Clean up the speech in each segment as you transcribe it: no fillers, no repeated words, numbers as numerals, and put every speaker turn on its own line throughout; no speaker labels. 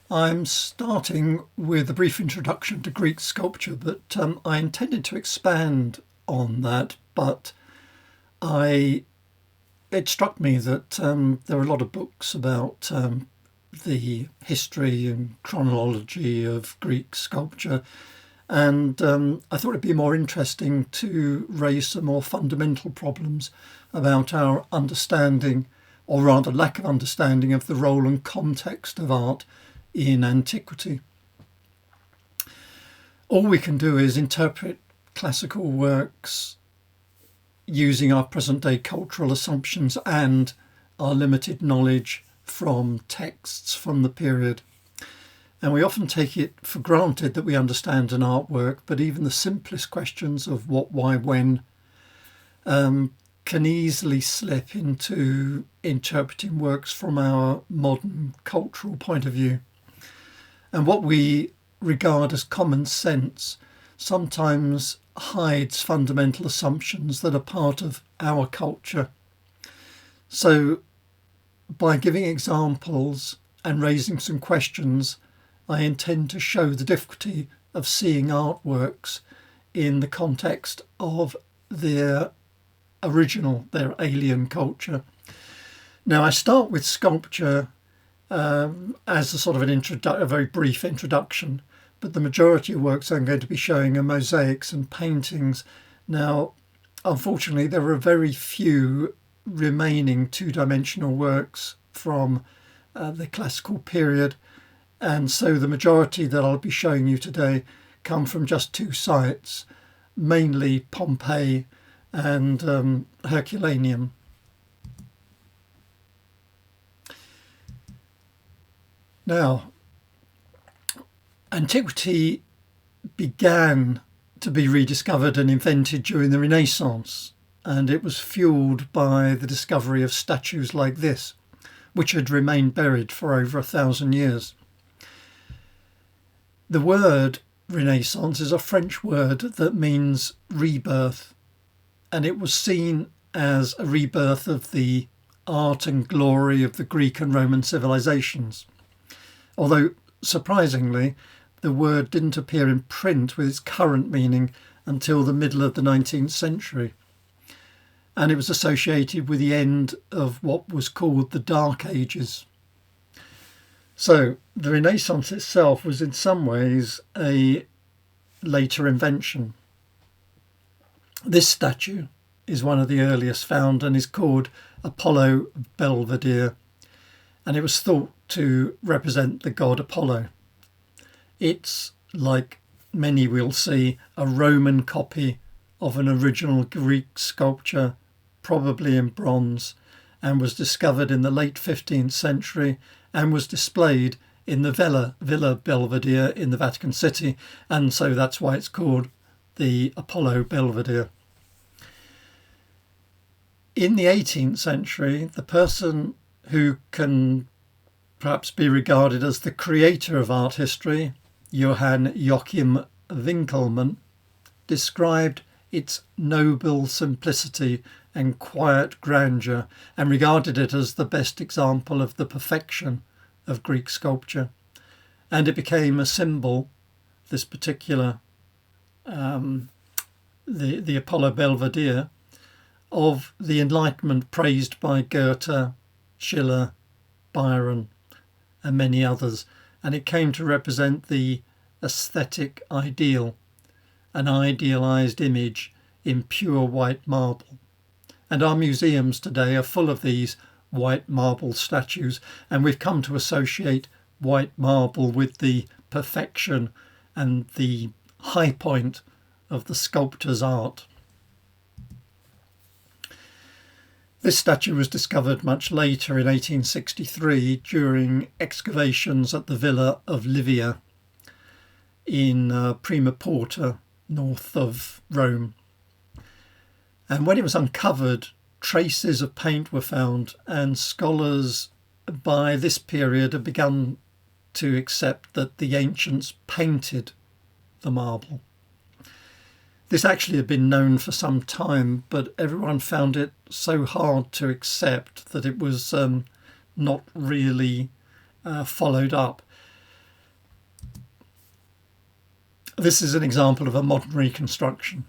I'm starting with a brief introduction to Greek sculpture, but I intended to expand on that, but I it struck me that there are a lot of books about the history and chronology of Greek sculpture, and I thought it'd be more interesting to raise some more fundamental problems about our understanding, or rather lack of understanding, of the role and context of art in antiquity. All we can do is interpret classical works using our present day cultural assumptions and our limited knowledge from texts from the period. And we often take it for granted that we understand an artwork, but even the simplest questions of what, why, when can easily slip into interpreting works from our modern cultural point of view. And what we regard as common sense sometimes hides fundamental assumptions that are part of our culture. So, by giving examples and raising some questions, I intend to show the difficulty of seeing artworks in the context of their original, their alien culture. Now, I start with sculpture as a sort of a very brief introduction, but the majority of works I'm going to be showing are mosaics and paintings. Now, unfortunately, there are very few remaining two-dimensional works from the classical period, and so the majority that I'll be showing you today come from just two sites, mainly Pompeii and Herculaneum. Now, antiquity began to be rediscovered and invented during the Renaissance, and it was fueled by the discovery of statues like this, which had remained buried for over 1,000 years. The word Renaissance is a French word that means rebirth, and it was seen as a rebirth of the art and glory of the Greek and Roman civilizations. Although, surprisingly, the word didn't appear in print with its current meaning until the middle of the 19th century. And it was associated with the end of what was called the Dark Ages. So, the Renaissance itself was in some ways a later invention. This statue is one of the earliest found and is called Apollo Belvedere, and it was thought to represent the god Apollo. It's, like many will see, a Roman copy of an original Greek sculpture, probably in bronze, and was discovered in the late 15th century and was displayed in the Villa Belvedere in the Vatican City, and so that's why it's called the Apollo Belvedere. In the 18th century, the person who can perhaps be regarded as the creator of art history, Johann Joachim Winckelmann, described its noble simplicity and quiet grandeur and regarded it as the best example of the perfection of Greek sculpture. And it became a symbol, this particular, the Apollo Belvedere, of the Enlightenment praised by Goethe, Schiller, Byron, and many others, and it came to represent the aesthetic ideal, an idealized image in pure white marble. And our museums today are full of these white marble statues, and we've come to associate white marble with the perfection and the high point of the sculptor's art. This statue was discovered much later in 1863 during excavations at the Villa of Livia in Prima Porta, north of Rome. And when it was uncovered, traces of paint were found, and scholars by this period had begun to accept that the ancients painted the marble. This actually had been known for some time, but everyone found it so hard to accept that it was not really followed up. This is an example of a modern reconstruction.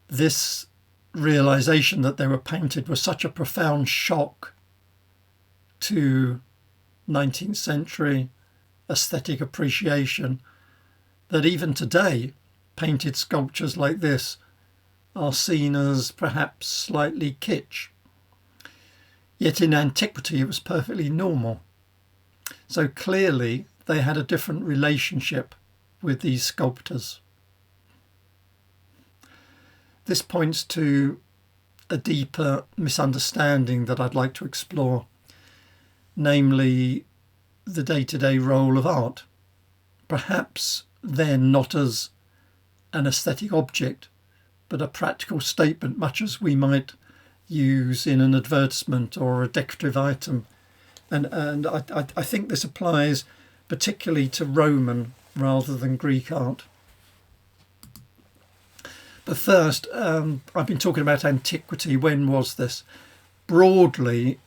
This realization that they were painted was such a profound shock to 19th century aesthetic appreciation that even today painted sculptures like this are seen as perhaps slightly kitsch. Yet in antiquity it was perfectly normal. So clearly they had a different relationship with these sculptors. This points to a deeper misunderstanding that I'd like to explore, namely the day-to-day role of art. Perhaps then not as an aesthetic object, but a practical statement, much as we might use in an advertisement or a decorative item. And I think this applies particularly to Roman rather than Greek art. But first, I've been talking about antiquity. When was this? Broadly,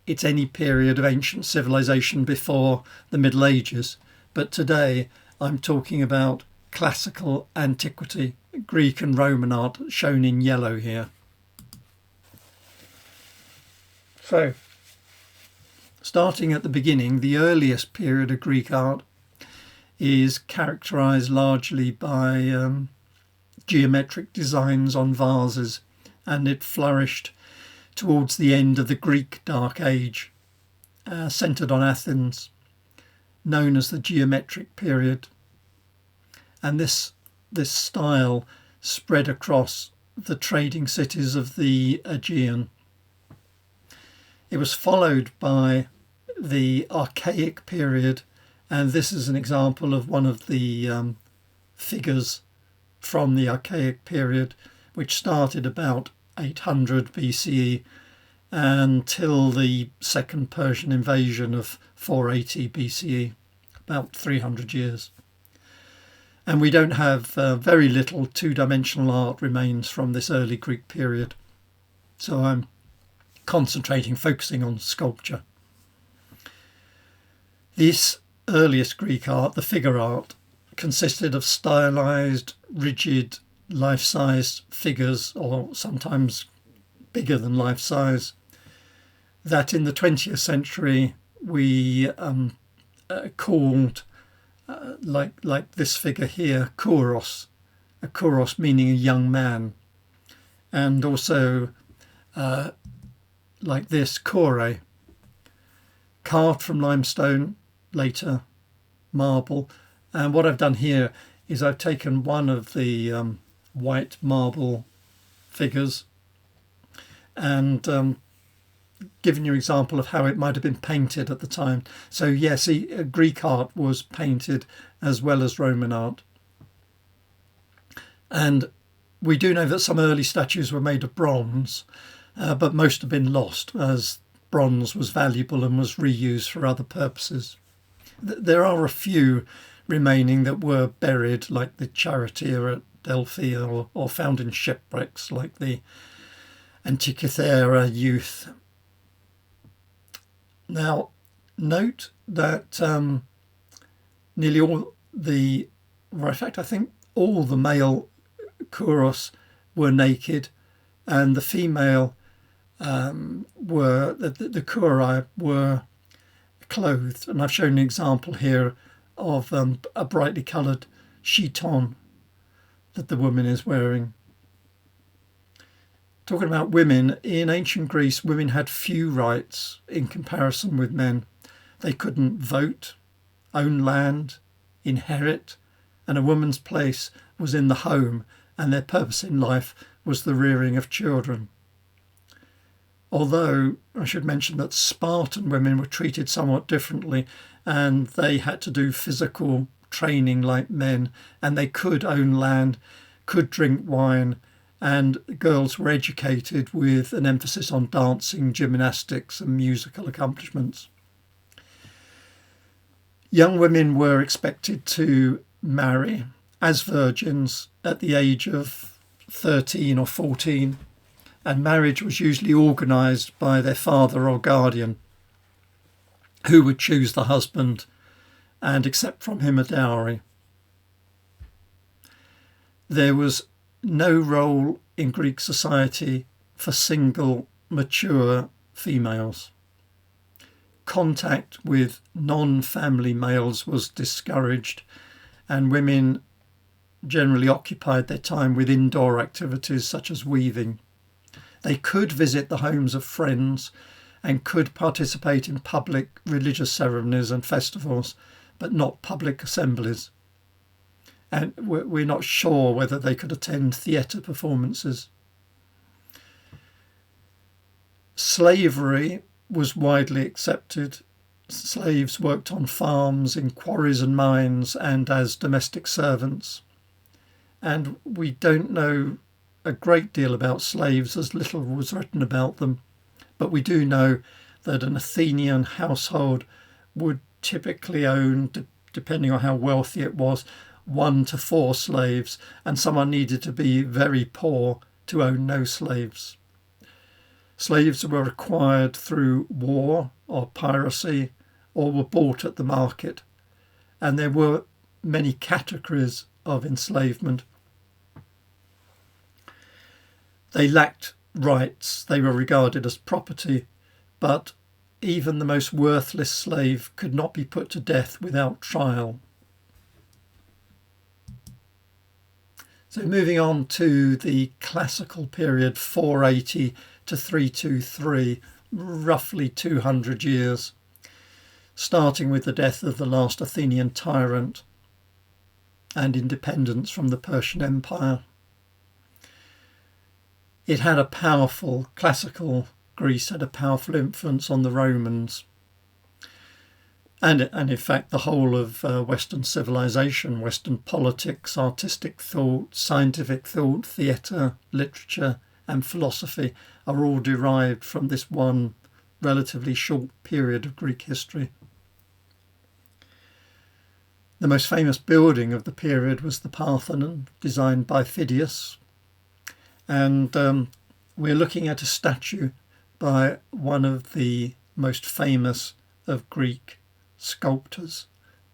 it's any period of ancient civilization before the Middle Ages. But today, I'm talking about classical antiquity, Greek and Roman art, shown in yellow here. So, starting at the beginning, the earliest period of Greek art is characterised largely by geometric designs on vases, and it flourished towards the end of the Greek Dark Age, centred on Athens, known as the geometric period. And this style spread across the trading cities of the Aegean. It was followed by the Archaic period, and this is an example of one of the figures from the Archaic period, which started about 800 BCE until the Second Persian invasion of 480 BCE, about 300 years. And we don't have very little two-dimensional art remains from this early Greek period. So I'm focusing on sculpture. This earliest Greek art, the figure art, consisted of stylized, rigid, life-size figures, or sometimes bigger than life-size, that in the 20th century we called, like this figure here, kouros, a kouros meaning a young man, and also like this, kore, carved from limestone, later marble. And what I've done here is I've taken one of the white marble figures and given you an example of how it might have been painted at the time. So yes, Greek art was painted as well as Roman art. And we do know that some early statues were made of bronze, but most have been lost as bronze was valuable and was reused for other purposes. There are a few remaining that were buried, like the Charioteer at Delphi, or found in shipwrecks, like the Antikythera youth. Now, note that nearly all the, in fact, I think all the male kouros were naked, and the female the kouroi were clothed. And I've shown an example here of a brightly coloured chiton that the woman is wearing. Talking about women, in ancient Greece, women had few rights in comparison with men. They couldn't vote, own land, inherit, and a woman's place was in the home, and their purpose in life was the rearing of children. Although I should mention that Spartan women were treated somewhat differently, and they had to do physical training like men, and they could own land, could drink wine, and girls were educated with an emphasis on dancing, gymnastics and musical accomplishments. Young women were expected to marry as virgins at the age of 13 or 14, and marriage was usually organised by their father or guardian, who would choose the husband and accept from him a dowry. There was no role in Greek society for single, mature females. Contact with non-family males was discouraged, and women generally occupied their time with indoor activities such as weaving. They could visit the homes of friends and could participate in public religious ceremonies and festivals, but not public assemblies. And we're not sure whether they could attend theatre performances. Slavery was widely accepted. Slaves worked on farms, in quarries and mines, and as domestic servants. And we don't know a great deal about slaves, as little was written about them. But we do know that an Athenian household would typically own, depending on how wealthy it was, 1 to 4 slaves, and someone needed to be very poor to own no slaves. Slaves were acquired through war or piracy, or were bought at the market, and there were many categories of enslavement. They lacked rights, they were regarded as property, but even the most worthless slave could not be put to death without trial. So moving on to the classical period, 480 to 323, roughly 200 years, starting with the death of the last Athenian tyrant and independence from the Persian Empire. It had a powerful, classical Greece had a powerful influence on the Romans. And in fact, the whole of Western civilization, Western politics, artistic thought, scientific thought, theatre, literature and philosophy are all derived from this one relatively short period of Greek history. The most famous building of the period was the Parthenon, designed by Phidias. And we're looking at a statue by one of the most famous of Greek sculptors,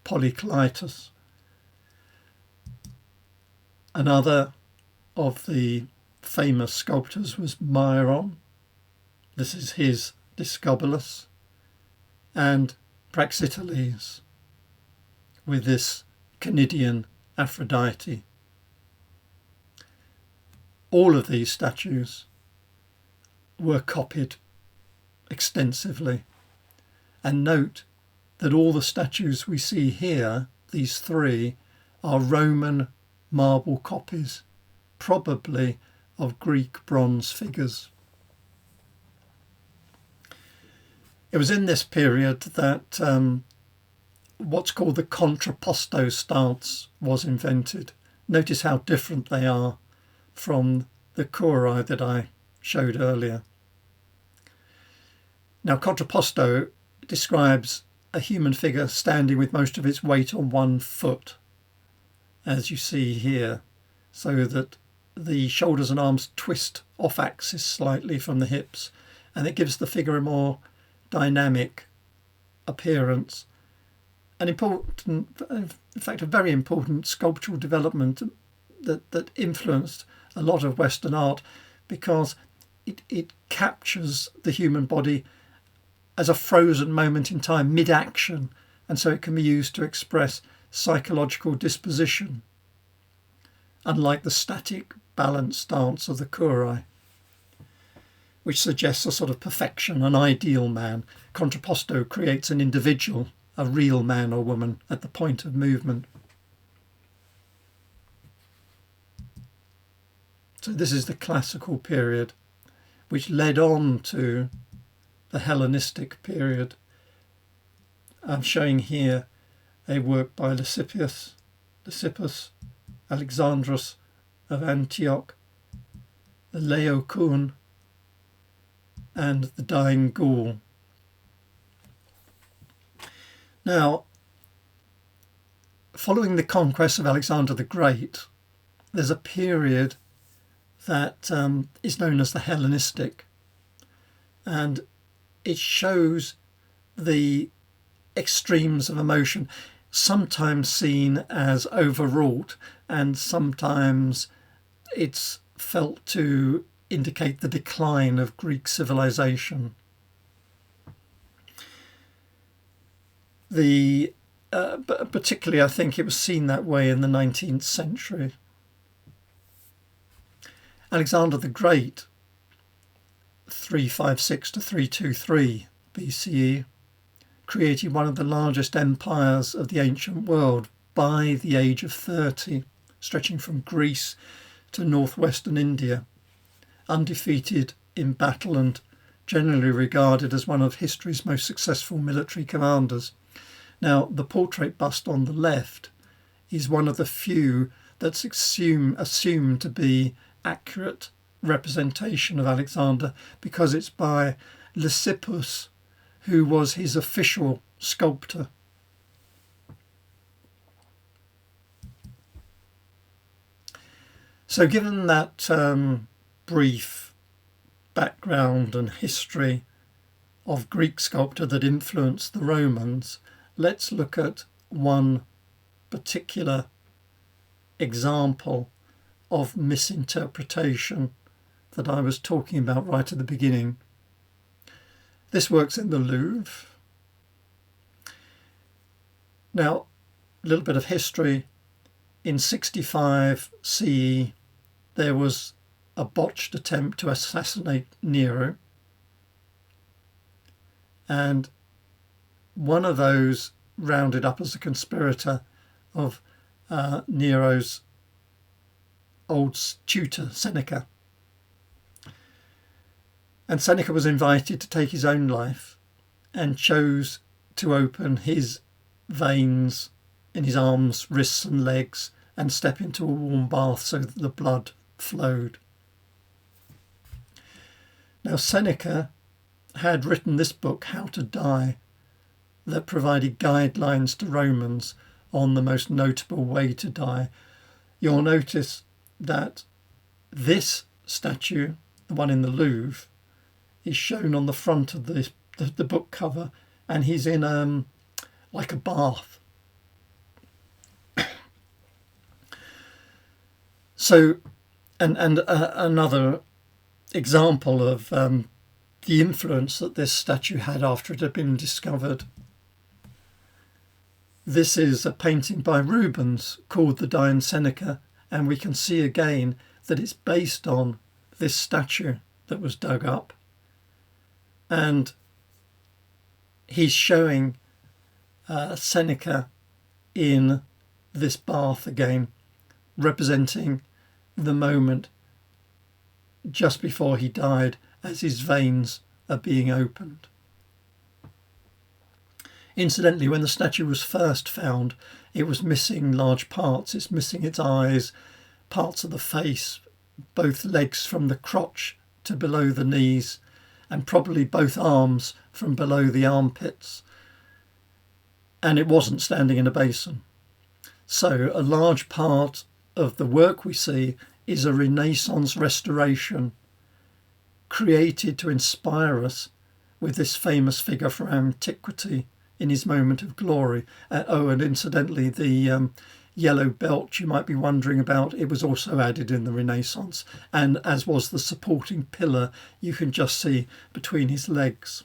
Polykleitos. Another of the famous sculptors was Myron. This is his Discobolus. And Praxiteles with this Cnidian Aphrodite. All of these statues were copied extensively. And note that all the statues we see here, these 3, are Roman marble copies, probably of Greek bronze figures. It was in this period that what's called the contrapposto stance was invented. Notice how different they are from the chorai that I showed earlier. Now, contrapposto describes a human figure standing with most of its weight on one foot, as you see here, so that the shoulders and arms twist off axis slightly from the hips, and it gives the figure a more dynamic appearance. An important, in fact, a very important sculptural development that influenced a lot of Western art, because it captures the human body as a frozen moment in time, mid-action, and so it can be used to express psychological disposition, unlike the static, balanced stance of the chorai, which suggests a sort of perfection, an ideal man. Contrapposto creates an individual, a real man or woman, at the point of movement. So this is the classical period, which led on to the Hellenistic period. I'm showing here a work by Lysippus, Alexandros of Antioch, the Laocoon, and the Dying Gaul. Now, following the conquest of Alexander the Great, there's a period that is known as the Hellenistic, and it shows the extremes of emotion. sometimes seen as overwrought, and sometimes it's felt to indicate the decline of Greek civilization. Particularly, I think it was seen that way in the 19th century. Alexander the Great, 356 to 323 BCE, created one of the largest empires of the ancient world by the age of 30, stretching from Greece to northwestern India, undefeated in battle and generally regarded as one of history's most successful military commanders. Now, the portrait bust on the left is one of the few that's assumed to be accurate representation of Alexander, because it's by Lysippus, who was his official sculptor. So given that brief background and history of Greek sculpture that influenced the Romans, let's look at one particular example of misinterpretation that I was talking about right at the beginning. This works in the Louvre. Now, a little bit of history. In 65 CE, there was a botched attempt to assassinate Nero. And one of those rounded up as a conspirator of Nero's old tutor, Seneca. And Seneca was invited to take his own life and chose to open his veins in his arms, wrists and legs and step into a warm bath so that the blood flowed. Now, Seneca had written this book, How to Die, that provided guidelines to Romans on the most notable way to die. You'll notice that this statue, the one in the Louvre, is shown on the front of the book cover, and he's in like a bath. So, and another example of the influence that this statue had after it had been discovered. This is a painting by Rubens called The Dying Seneca, and we can see again that it's based on this statue that was dug up. And he's showing Seneca in this bath again, representing the moment just before he died as his veins are being opened. Incidentally, when the statue was first found, it was missing large parts. It's missing its eyes, parts of the face, both legs from the crotch to below the knees, and probably both arms from below the armpits. And it wasn't standing in a basin. So a large part of the work we see is a Renaissance restoration created to inspire us with this famous figure from antiquity in his moment of glory. And incidentally, the yellow belt you might be wondering about, it was also added in the Renaissance, and as was the supporting pillar you can just see between his legs.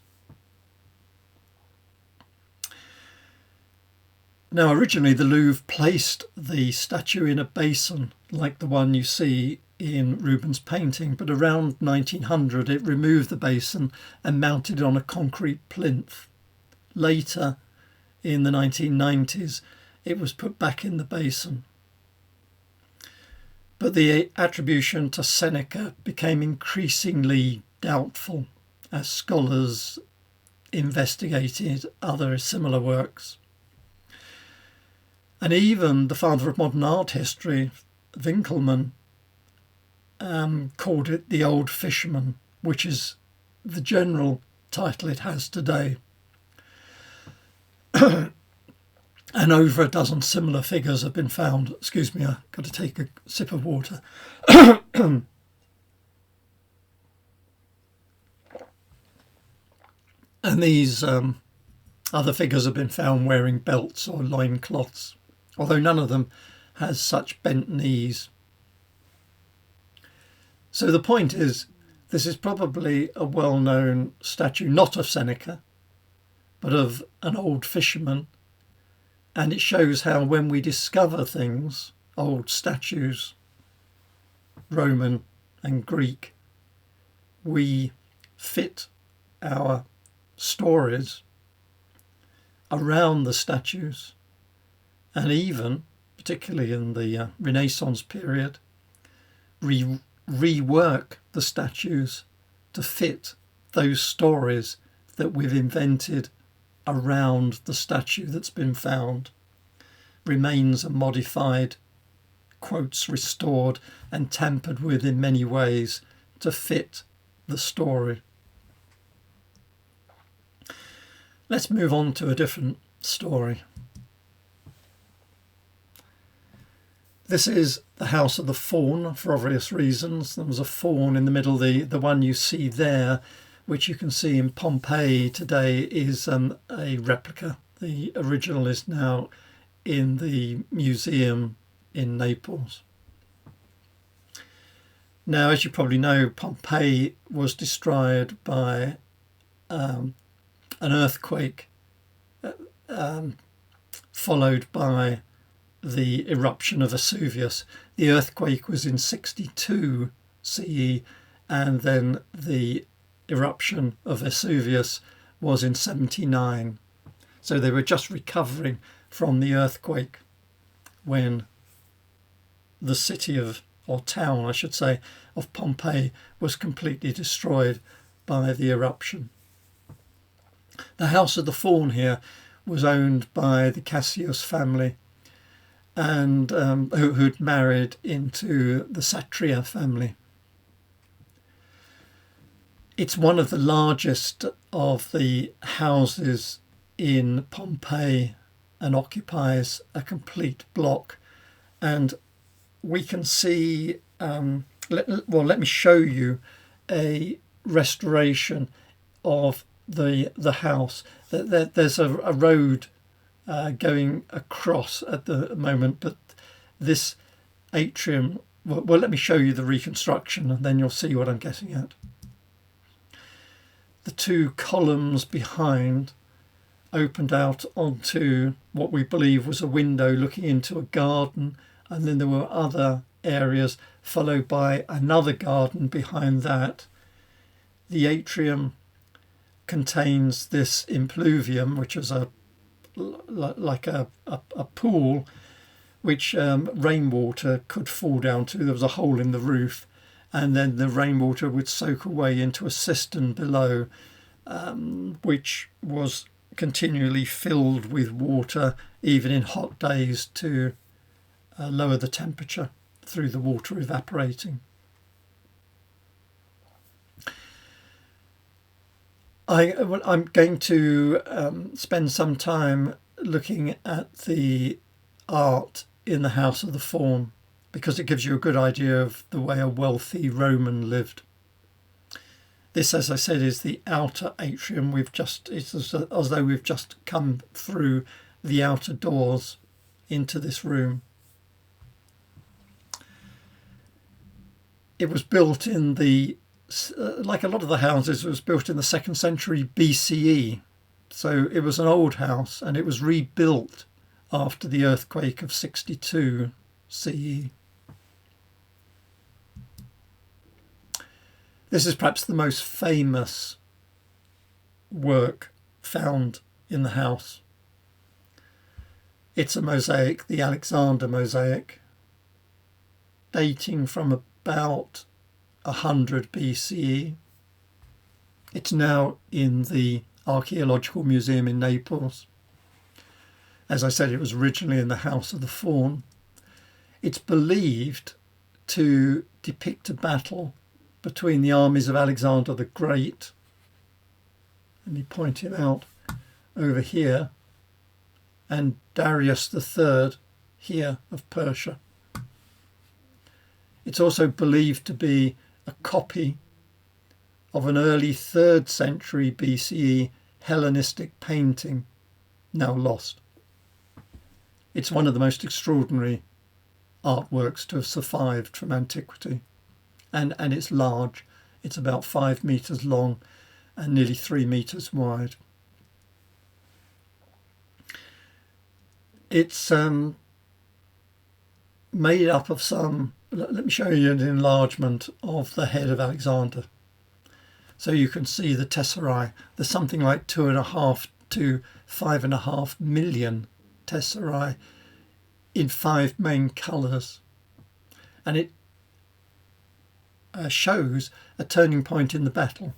Now, originally the Louvre placed the statue in a basin like the one you see in Rubens' painting, but around 1900 it removed the basin and mounted it on a concrete plinth. Later, in the 1990s, it was put back in the basin. But the attribution to Seneca became increasingly doubtful as scholars investigated other similar works. And even the father of modern art history, Winkelmann, called it the Old Fisherman, which is the general title it has today. And over a dozen similar figures have been found. Excuse me, I've got to take a sip of water. And these Other figures have been found wearing belts or loincloths, although none of them has such bent knees. So the point is, this is probably a well-known statue, not of Seneca, but of an old fisherman. And it shows how when we discover things, old statues, Roman and Greek, we fit our stories around the statues, and even, particularly in the Renaissance period, rework the statues to fit those stories that we've invented around the statue that's been found. Remains are modified, quotes restored and tampered with in many ways to fit the story. Let's move on to a different story. This is the House of the Fawn, for obvious reasons. There was a fawn in the middle. The one you see there, which you can see in Pompeii today, is a replica. The original is now in the museum in Naples. Now, as you probably know, Pompeii was destroyed by an earthquake, followed by the eruption of Vesuvius. The earthquake was in 62 CE, and then the eruption of Vesuvius was in 79. So they were just recovering from the earthquake when the city of, or town I should say, of Pompeii was completely destroyed by the eruption. The House of the Fawn here was owned by the Cassius family, and who'd married into the Satria family. It's one of the largest of the houses in Pompeii and occupies a complete block. And we can see, let me show you a restoration of the house. There's a road going across at the moment, but this atrium, well, let me show you the reconstruction and then you'll see what I'm getting at. The two columns behind opened out onto what we believe was a window looking into a garden, and then there were other areas followed by another garden behind that. The atrium contains this impluvium, which is like a pool which rainwater could fall down to. There was a hole in the roof, and then the rainwater would soak away into a cistern below, which was continually filled with water even in hot days to lower the temperature through the water evaporating. I'm going to spend some time looking at the art in the House of the Fawn, because it gives you a good idea of the way a wealthy Roman lived. This, as I said, is the outer atrium. It's as though we've just come through the outer doors into this room. It was built in like a lot of the houses, it was built in the 2nd century BCE. So it was an old house, and it was rebuilt after the earthquake of 62 CE. This is perhaps the most famous work found in the house. It's a mosaic, the Alexander mosaic, dating from about 100 BCE. It's now in the Archaeological Museum in Naples. As I said, it was originally in the House of the Fawn. It's believed to depict a battle between the armies of Alexander the Great. Let me point him out over here, and Darius III here of Persia. It's also believed to be a copy of an early 3rd century BCE Hellenistic painting now lost. It's one of the most extraordinary artworks to have survived from antiquity, and it's large. It's about 5 meters long and nearly 3 meters wide. It's made up of some, let me show you an enlargement of the head of Alexander. So you can see the tesserae. There's something like 2.5 to 5.5 million tesserae in 5 main colours. And it shows a turning point in the battle.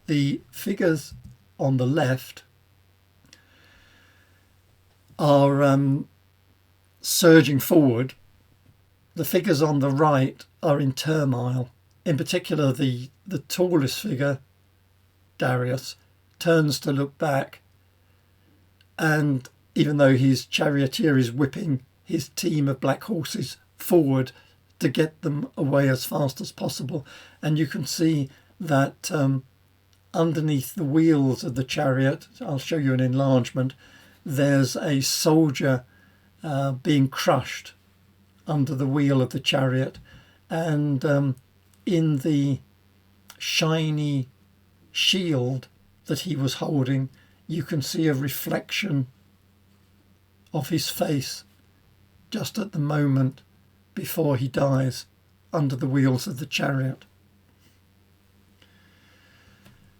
The figures on the left are surging forward. The figures on the right are in turmoil. In particular, the tallest figure, Darius, turns to look back, and even though his charioteer is whipping his team of black horses forward to get them away as fast as possible, and you can see that underneath the wheels of the chariot, I'll show you an enlargement, there's a soldier being crushed under the wheel of the chariot, and in the shiny shield that he was holding, you can see a reflection of his face just at the moment before he dies under the wheels of the chariot.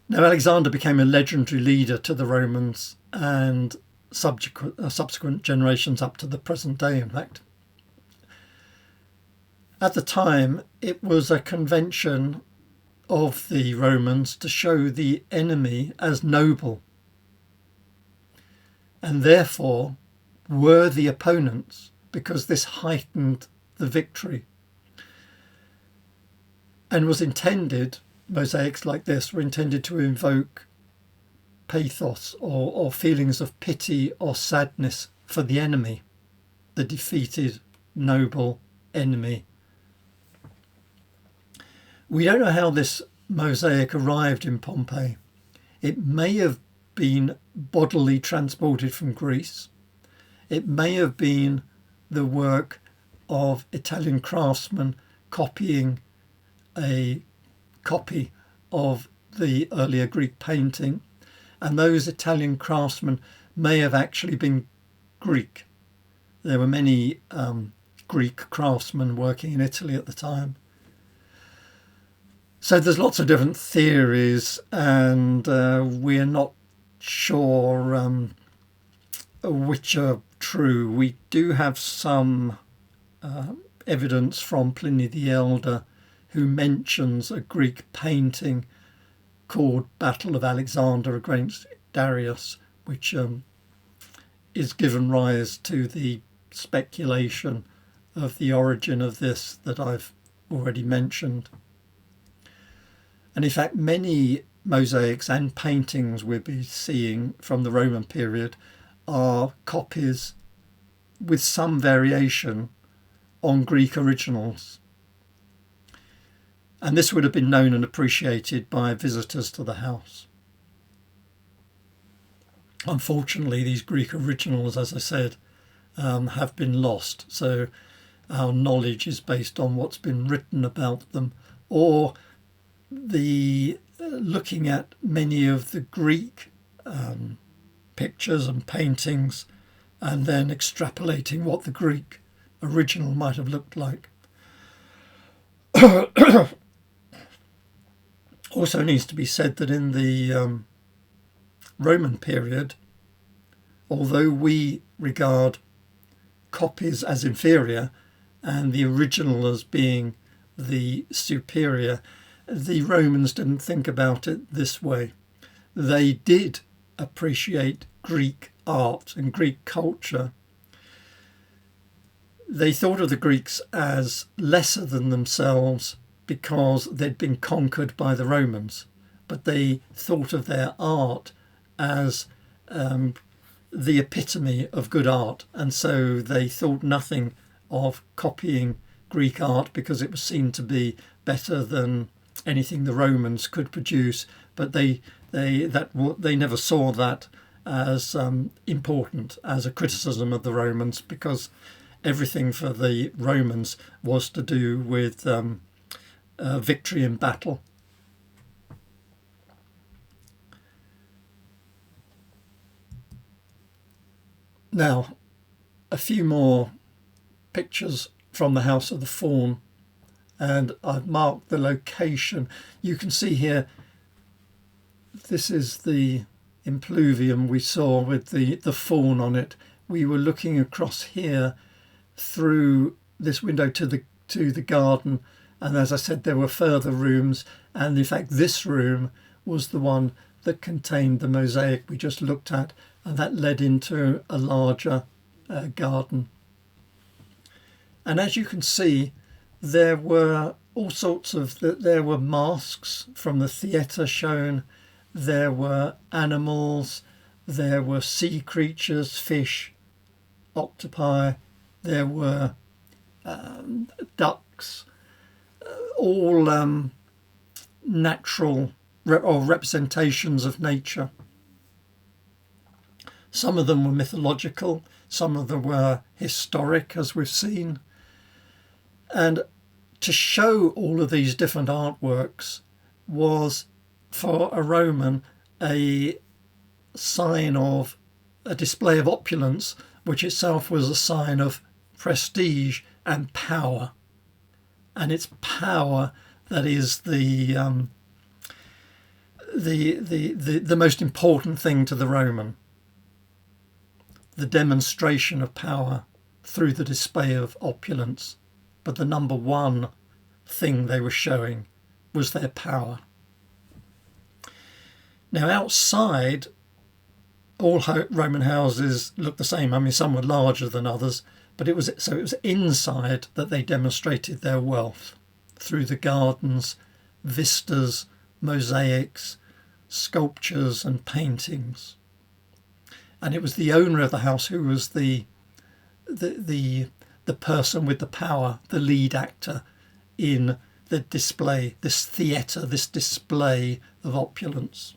Now, Alexander became a legendary leader to the Romans and subsequent generations up to the present day, in fact. At the time, it was a convention of the Romans to show the enemy as noble and therefore worthy opponents, because this heightened the victory, and was intended, mosaics like this were intended to invoke pathos or feelings of pity or sadness for the enemy, the defeated noble enemy. We don't know how this mosaic arrived in Pompeii. It may have been bodily transported from Greece. It may have been the work of Italian craftsmen copying a copy of the earlier Greek painting, and those Italian craftsmen may have actually been Greek. There were many Greek craftsmen working in Italy at the time. So there's lots of different theories, and we're not sure which are true. We do have some evidence from Pliny the Elder, who mentions a Greek painting called Battle of Alexander against Darius, which is given rise to the speculation of the origin of this that I've already mentioned. And in fact, many mosaics and paintings we'll be seeing from the Roman period are copies with some variation on Greek originals. And this would have been known and appreciated by visitors to the house. Unfortunately, these Greek originals, as I said, have been lost. So our knowledge is based on what's been written about them, or the looking at many of the Greek pictures and paintings and then extrapolating what the Greek original might have looked like. Also needs to be said that in the Roman period, although we regard copies as inferior and the original as being the superior, the Romans didn't think about it this way. They did appreciate Greek art and Greek culture. They thought of the Greeks as lesser than themselves because they'd been conquered by the Romans, but they thought of their art as the epitome of good art, and so they thought nothing of copying Greek art because it was seen to be better than anything the Romans could produce. But they never saw that as important as a criticism of the Romans, because everything for the Romans was to do with victory in battle. Now, a few more pictures from the House of the Fawn, and I've marked the location. You can see here, this is the impluvium we saw with the fawn on it. We were looking across here through this window to the garden, and as I said, there were further rooms, and in fact this room was the one that contained the mosaic we just looked at, and that led into a larger garden. And as you can see, there were all sorts of, there were masks from the theatre shown, there were animals, there were sea creatures, fish, octopi, there were ducks, all natural or representations of nature. Some of them were mythological, some of them were historic, as we've seen. And to show all of these different artworks was, for a Roman, a sign of a display of opulence, which itself was a sign of prestige and power. And it's power that is the most important thing to the Roman. The demonstration of power through the display of opulence. But the number one thing they were showing was their power. Now outside, all Roman houses looked the same. I mean, some were larger than others, but it was inside that they demonstrated their wealth through the gardens, vistas, mosaics, sculptures and paintings. And it was the owner of the house who was the person with the power, the lead actor in the display, this theatre, this display of opulence.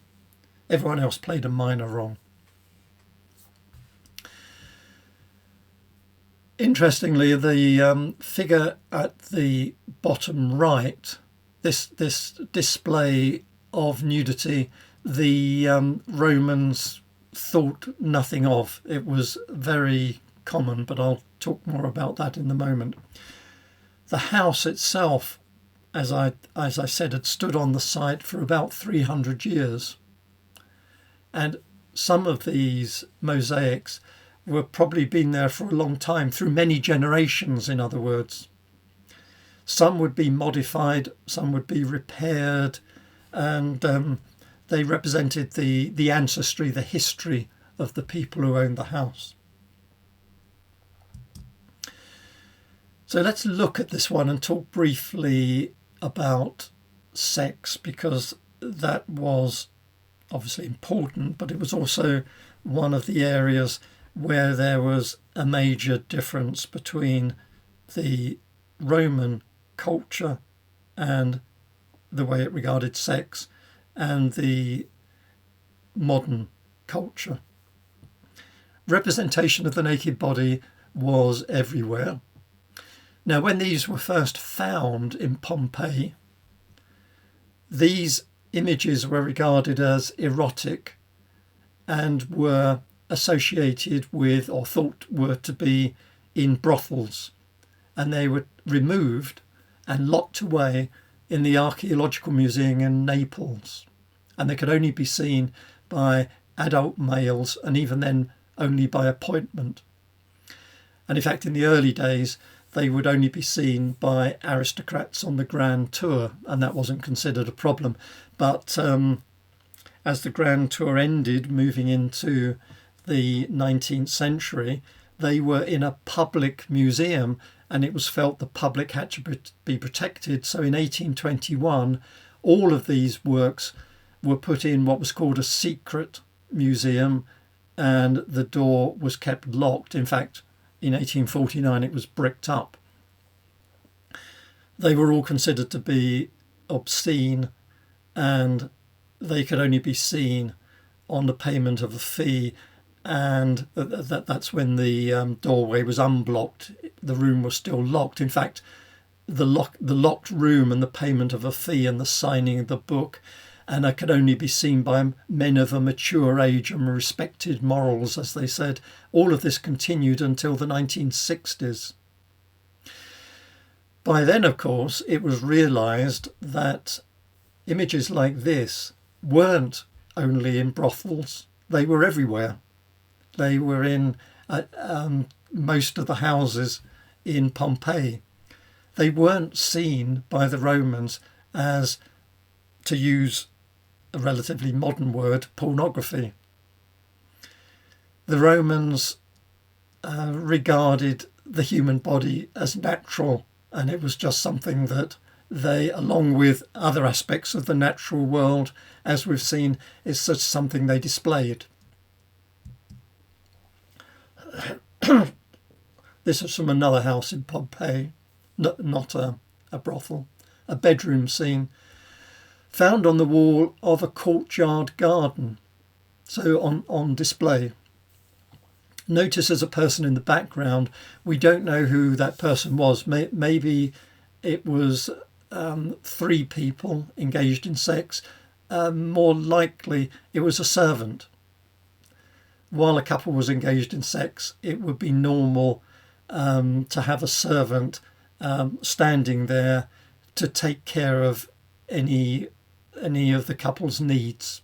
Everyone else played a minor role. Interestingly, the figure at the bottom right, this display of nudity, the Romans thought nothing of. It was very common, but I'll talk more about that in a moment. The house itself, as I said, had stood on the site for about 300 years. And some of these mosaics were probably been there for a long time, through many generations, in other words. Some would be modified, some would be repaired, and they represented the ancestry, the history of the people who owned the house. So let's look at this one and talk briefly about sex, because that was obviously important, but it was also one of the areas where there was a major difference between the Roman culture and the way it regarded sex and the modern culture. Representation of the naked body was everywhere. Now, when these were first found in Pompeii, these images were regarded as erotic and were associated with, or thought were to be, in brothels, and they were removed and locked away in the Archaeological Museum in Naples, and they could only be seen by adult males, and even then only by appointment. And in fact, in the early days, they would only be seen by aristocrats on the Grand Tour, and that wasn't considered a problem. But as the Grand Tour ended, moving into the 19th century, they were in a public museum, and it was felt the public had to be protected. So in 1821, all of these works were put in what was called a secret museum, and the door was kept locked. In fact, in 1849, it was bricked up. They were all considered to be obscene, and they could only be seen on the payment of a fee, and that's when the doorway was unblocked. The room was still locked. In fact, the locked room and the payment of a fee and the signing of the book, and it could only be seen by men of a mature age and respected morals, as they said. All of this continued until the 1960s. By then, of course, it was realised that images like this weren't only in brothels, they were everywhere. They were in most of the houses in Pompeii. They weren't seen by the Romans as, to use a relatively modern word, pornography. The Romans regarded the human body as natural, and it was just something that they, along with other aspects of the natural world, as we've seen, is such something they displayed. This is from another house in Pompeii, not a brothel, a bedroom scene, found on the wall of a courtyard garden, so on display. Notice there's a person in the background. We don't know who that person was. Maybe it was 3 people engaged in sex. More likely it was a servant. While a couple was engaged in sex, it would be normal to have a servant standing there to take care of any of the couple's needs.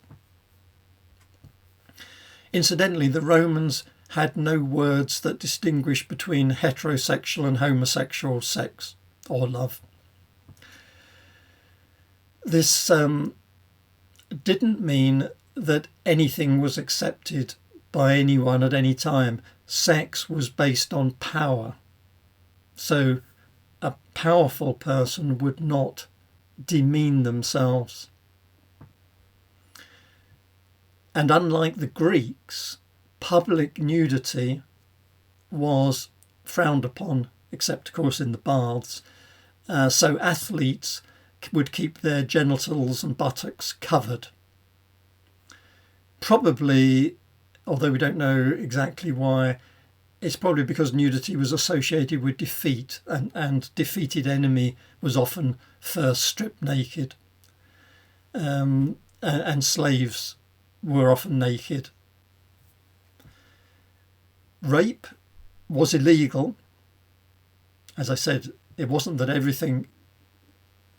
Incidentally, the Romans had no words that distinguish between heterosexual and homosexual sex or love. This didn't mean that anything was accepted by anyone at any time. Sex was based on power. So a powerful person would not demean themselves. And unlike the Greeks, public nudity was frowned upon, except of course in the baths. So athletes would keep their genitals and buttocks covered. Probably, although we don't know exactly why, it's probably because nudity was associated with defeat, and defeated enemy was often first stripped naked. And slaves were often naked. Rape was illegal. As I said, it wasn't that everything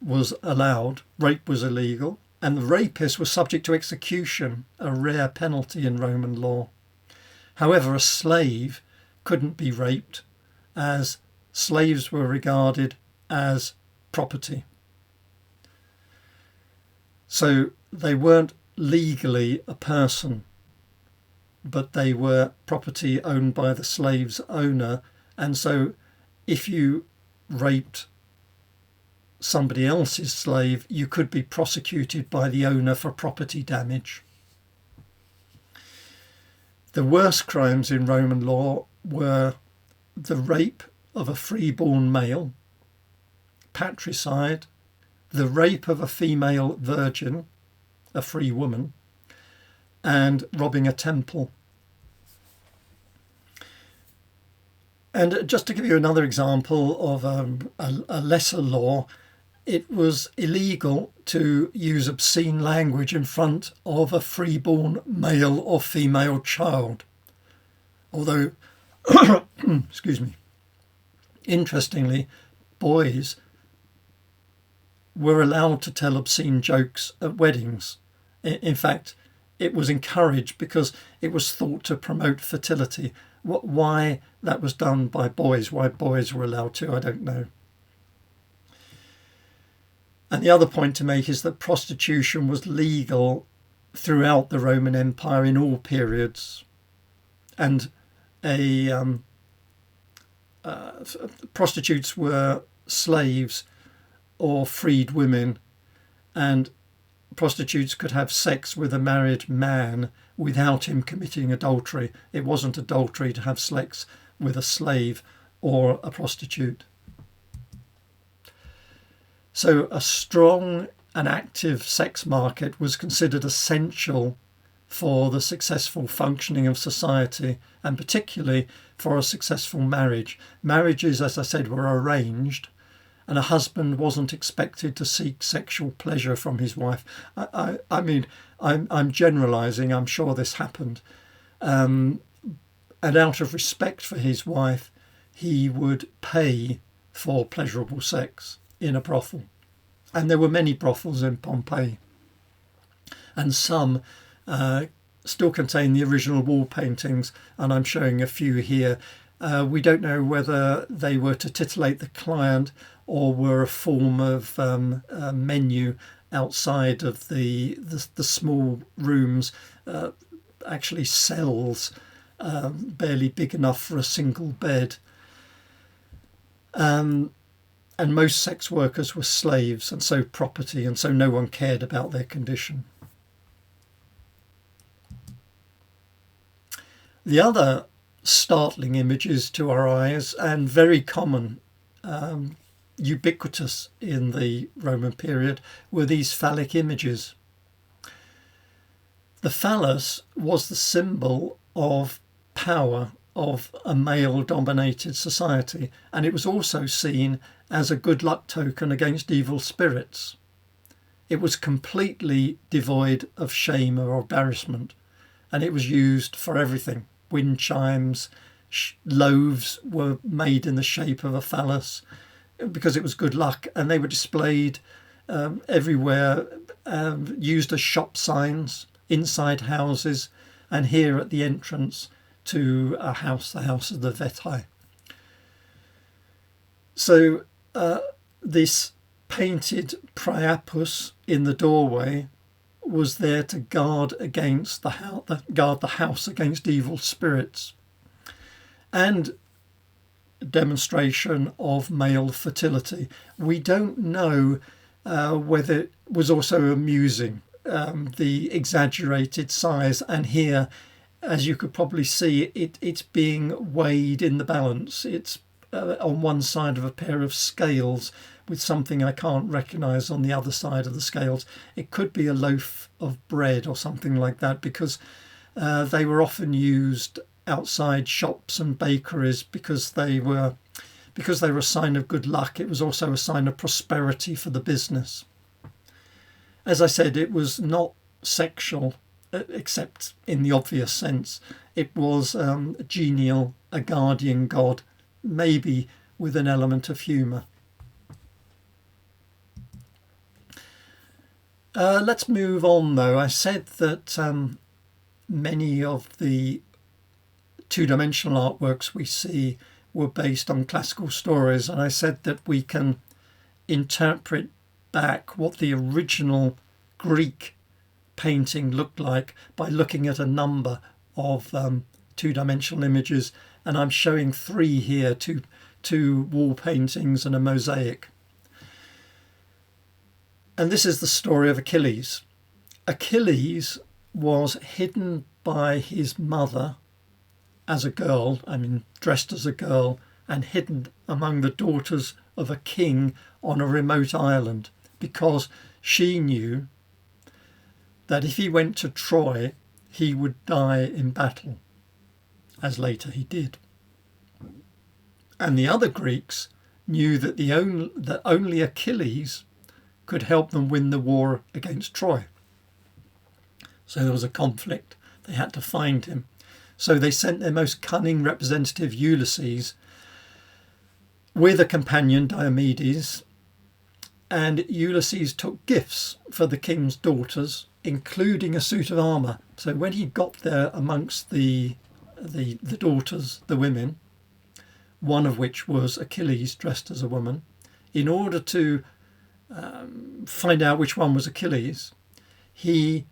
was allowed. Rape was illegal, and the rapist was subject to execution, a rare penalty in Roman law. However, a slave couldn't be raped, as slaves were regarded as property. So they weren't legally a person, but they were property owned by the slave's owner. And so if you raped somebody else's slave, you could be prosecuted by the owner for property damage. The worst crimes in Roman law were the rape of a freeborn male, patricide, the rape of a female virgin, a free woman, and robbing a temple. And just to give you another example of a lesser law, it was illegal to use obscene language in front of a freeborn male or female child. Although, excuse me, interestingly, boys were allowed to tell obscene jokes at weddings. In fact, it was encouraged because it was thought to promote fertility. Why that was done by boys, why boys were allowed to, I don't know. And the other point to make is that prostitution was legal throughout the Roman Empire in all periods. And prostitutes were slaves or freed women, and prostitutes could have sex with a married man without him committing adultery. It wasn't adultery to have sex with a slave or a prostitute. So a strong and active sex market was considered essential for the successful functioning of society, and particularly for a successful marriage. Marriages, as I said, were arranged, and a husband wasn't expected to seek sexual pleasure from his wife. I mean, I'm generalising. I'm sure this happened. And out of respect for his wife, he would pay for pleasurable sex in a brothel. And there were many brothels in Pompeii. And some still contain the original wall paintings, and I'm showing a few here. We don't know whether they were to titillate the client or were a form of menu outside of the small rooms, actually cells, barely big enough for a single bed. And most sex workers were slaves, and so property, and so no one cared about their condition. The other startling images to our eyes, and very common, ubiquitous in the Roman period, were these phallic images. The phallus was the symbol of power of a male-dominated society, and it was also seen as a good luck token against evil spirits. It was completely devoid of shame or embarrassment, and it was used for everything. Wind chimes, loaves were made in the shape of a phallus because it was good luck, and they were displayed everywhere, used as shop signs, inside houses, and here at the entrance to a house, the house of the Vetae. So this painted Priapus in the doorway was there to guard against the house against evil spirits, and demonstration of male fertility. We don't know whether it was also amusing, the exaggerated size, and here, as you could probably see, it's being weighed in the balance. It's on one side of a pair of scales with something I can't recognise on the other side of the scales. It could be a loaf of bread or something like that, because they were often used outside shops and bakeries because they were a sign of good luck. It was also a sign of prosperity for the business. As I said, it was not sexual, except in the obvious sense. It was genial, a guardian god, maybe with an element of humour. Let's move on, though. I said that many of the two-dimensional artworks we see were based on classical stories, and I said that we can interpret back what the original Greek painting looked like by looking at a number of two-dimensional images, and I'm showing three here, two wall paintings and a mosaic. And this is the story of Achilles. Achilles was hidden by his mother as a girl, dressed as a girl, and hidden among the daughters of a king on a remote island, because she knew that if he went to Troy, he would die in battle, as later he did. And the other Greeks knew that only Achilles could help them win the war against Troy. So there was a conflict. They had to find him. So they sent their most cunning representative, Ulysses, with a companion, Diomedes, and Ulysses took gifts for the king's daughters, including a suit of armour. So when he got there amongst the daughters, the women, one of which was Achilles dressed as a woman, in order to find out which one was Achilles, he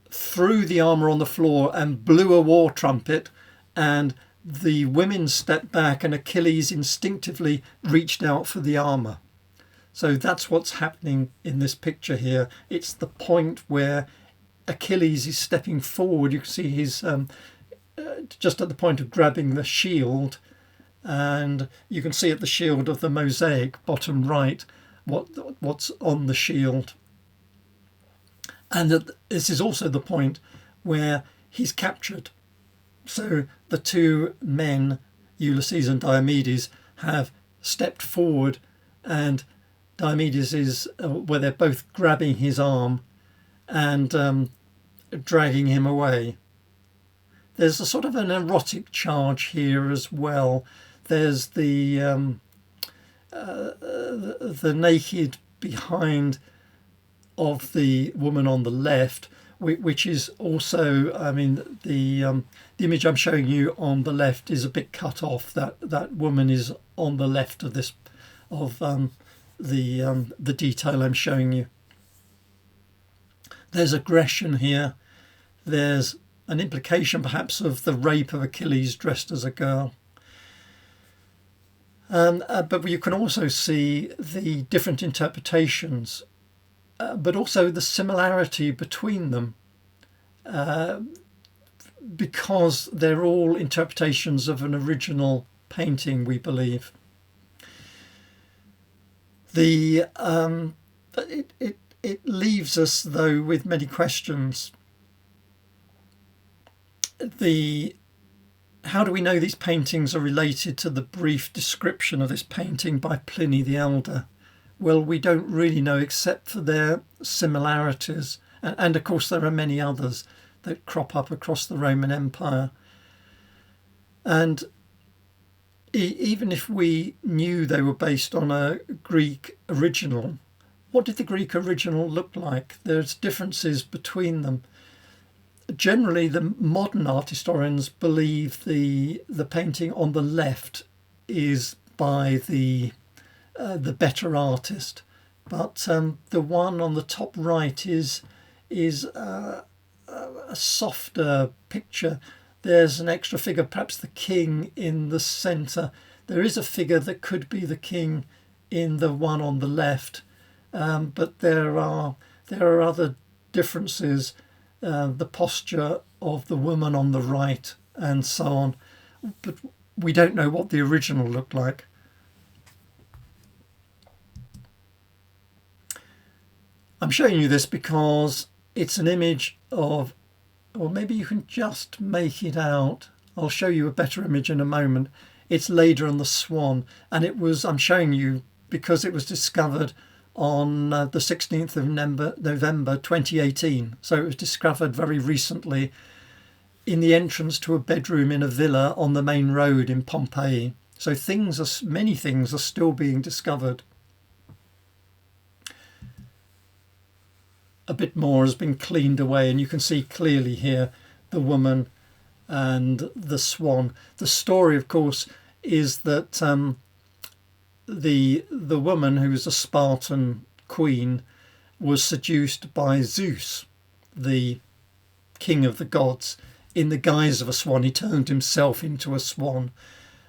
threw the armour on the floor and blew a war trumpet, and the women stepped back and Achilles instinctively reached out for the armour. So that's what's happening in this picture here. It's the point where Achilles is stepping forward. You can see he's just at the point of grabbing the shield, and you can see at the shield of the mosaic, bottom right, what's on the shield. And this is also the point where he's captured. So the two men, Ulysses and Diomedes, have stepped forward, and Diomedes is where they're both grabbing his arm and dragging him away. There's a sort of an erotic charge here as well. There's the naked behind of the woman on the left, which is also, I mean, the image I'm showing you on the left is a bit cut off. That woman is on the left of this, of the detail I'm showing you. There's aggression here. There's an implication perhaps of the rape of Achilles dressed as a girl. But you can also see the different interpretations, but also the similarity between them, because they're all interpretations of an original painting, we believe. It leaves us, though, with many questions. How do we know these paintings are related to the brief description of this painting by Pliny the Elder? Well, we don't really know, except for their similarities. And of course, there are many others that crop up across the Roman Empire. And even if we knew they were based on a Greek original, what did the Greek original look like? There's differences between them. Generally, the modern art historians believe the painting on the left is by the better artist, but the one on the top right is a softer picture. There's an extra figure, perhaps the king in the centre. There is a figure that could be the king in the one on the left, but there are other differences. The posture of the woman on the right and so on, but we don't know what the original looked like. I'm showing you this because it's an image of, or maybe you can just make it out. I'll show you a better image in a moment. It's Leda and the Swan, and I'm showing you because it was discovered on the 16th of November 2018. So it was discovered very recently in the entrance to a bedroom in a villa on the main road in Pompeii. So many things are still being discovered. A bit more has been cleaned away, and you can see clearly here the woman and the swan. The story, of course, is that the woman, who was a Spartan queen, was seduced by Zeus, the king of the gods, in the guise of a swan. He turned himself into a swan.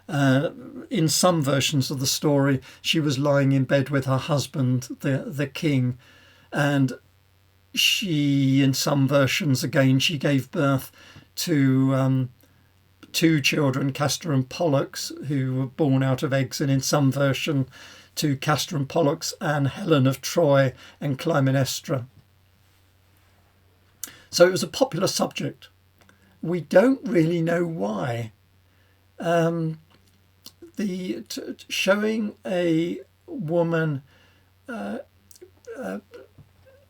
In some versions of the story, she was lying in bed with her husband, the king, and in some versions again, she gave birth to two children, Castor and Pollux, who were born out of eggs, and in some version to Castor and Pollux and Helen of Troy and Clytemnestra. So it was a popular subject. We don't really know why. Showing a woman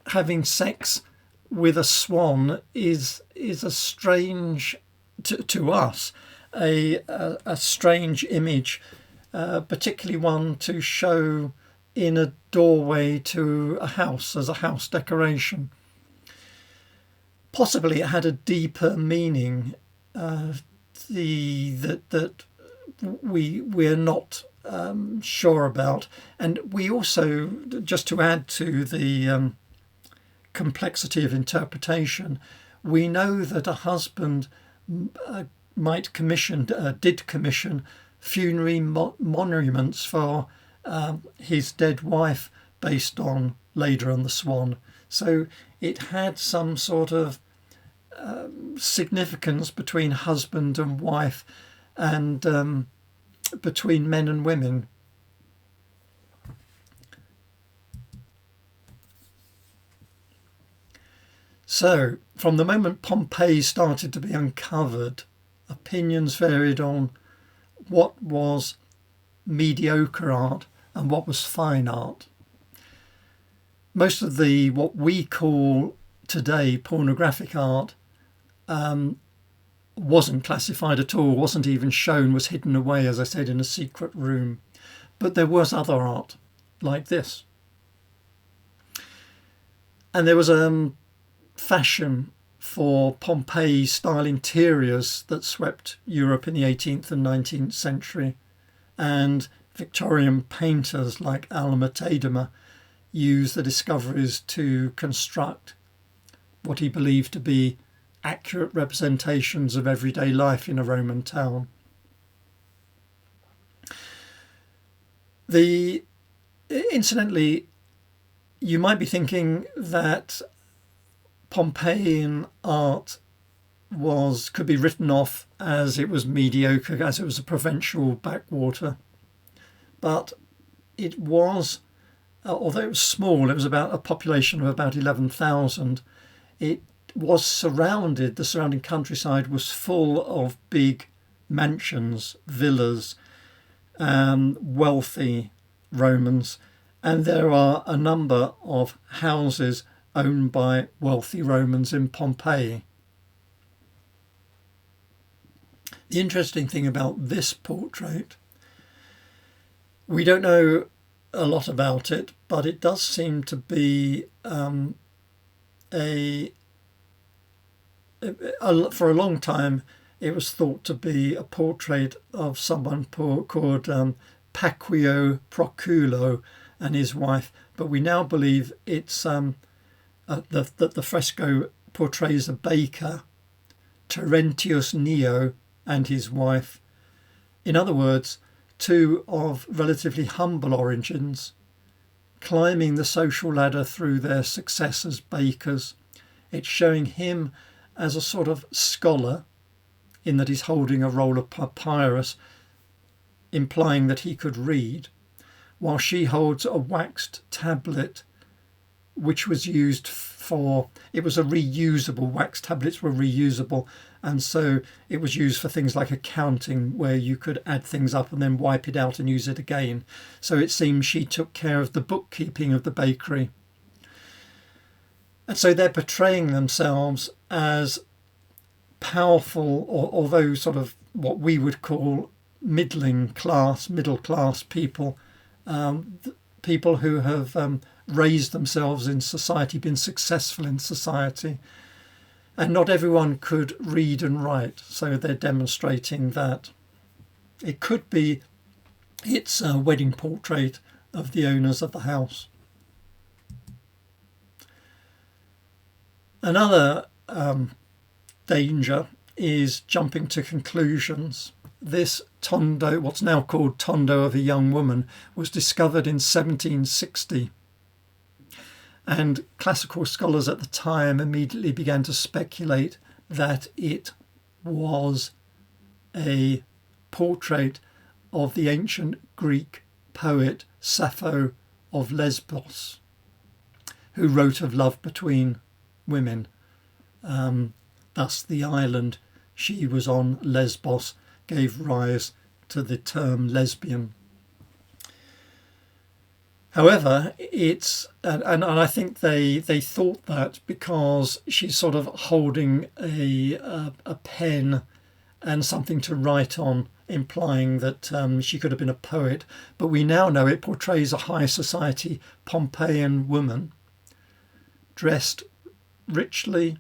having sex with a swan is a strange, to us, a strange image, particularly one to show in a doorway to a house as a house decoration. Possibly it had a deeper meaning that we're not sure about. And we also, just to add to the complexity of interpretation, we know that a husband did commission funerary monuments for his dead wife based on Leda and the Swan. So it had some sort of significance between husband and wife, and between men and women. So, from the moment Pompeii started to be uncovered, opinions varied on what was mediocre art and what was fine art. Most of the what we call today pornographic art wasn't classified at all, wasn't even shown, was hidden away, as I said, in a secret room. But there was other art like this. And there was a fashion for Pompeii-style interiors that swept Europe in the 18th and 19th century. And Victorian painters like Alma Tadema used the discoveries to construct what he believed to be accurate representations of everyday life in a Roman town. Incidentally, you might be thinking that Pompeian art could be written off as it was mediocre, as it was a provincial backwater. But it was, although it was small, it was about a population of about 11,000. It was surrounded, the surrounding countryside was full of big mansions, villas, wealthy Romans, and there are a number of houses owned by wealthy Romans in Pompeii. The interesting thing about this portrait, we don't know a lot about it, but it does seem to be for a long time it was thought to be a portrait of someone called Pacquio Proculo and his wife, but we now believe it's that the fresco portrays a baker, Terentius Neo, and his wife. In other words, two of relatively humble origins, climbing the social ladder through their success as bakers. It's showing him as a sort of scholar, in that he's holding a roll of papyrus, implying that he could read, while she holds a waxed tablet which was used for, it was a reusable, wax tablets were reusable, and so it was used for things like accounting, where you could add things up and then wipe it out and use it again. So it seems she took care of the bookkeeping of the bakery. And so they're portraying themselves as powerful, or although sort of what we would call middle class people, people who have raised themselves in society, been successful in society. And not everyone could read and write, so they're demonstrating that. It could be it's a wedding portrait of the owners of the house. Another danger is jumping to conclusions. This tondo, what's now called tondo of a young woman, was discovered in 1760. And classical scholars at the time immediately began to speculate that it was a portrait of the ancient Greek poet Sappho of Lesbos, who wrote of love between women. Thus the island she was on, Lesbos, gave rise to the term lesbian. However, it's and I think they thought that because she's sort of holding a pen and something to write on, implying that she could have been a poet. But we now know it portrays a high society Pompeian woman, dressed richly,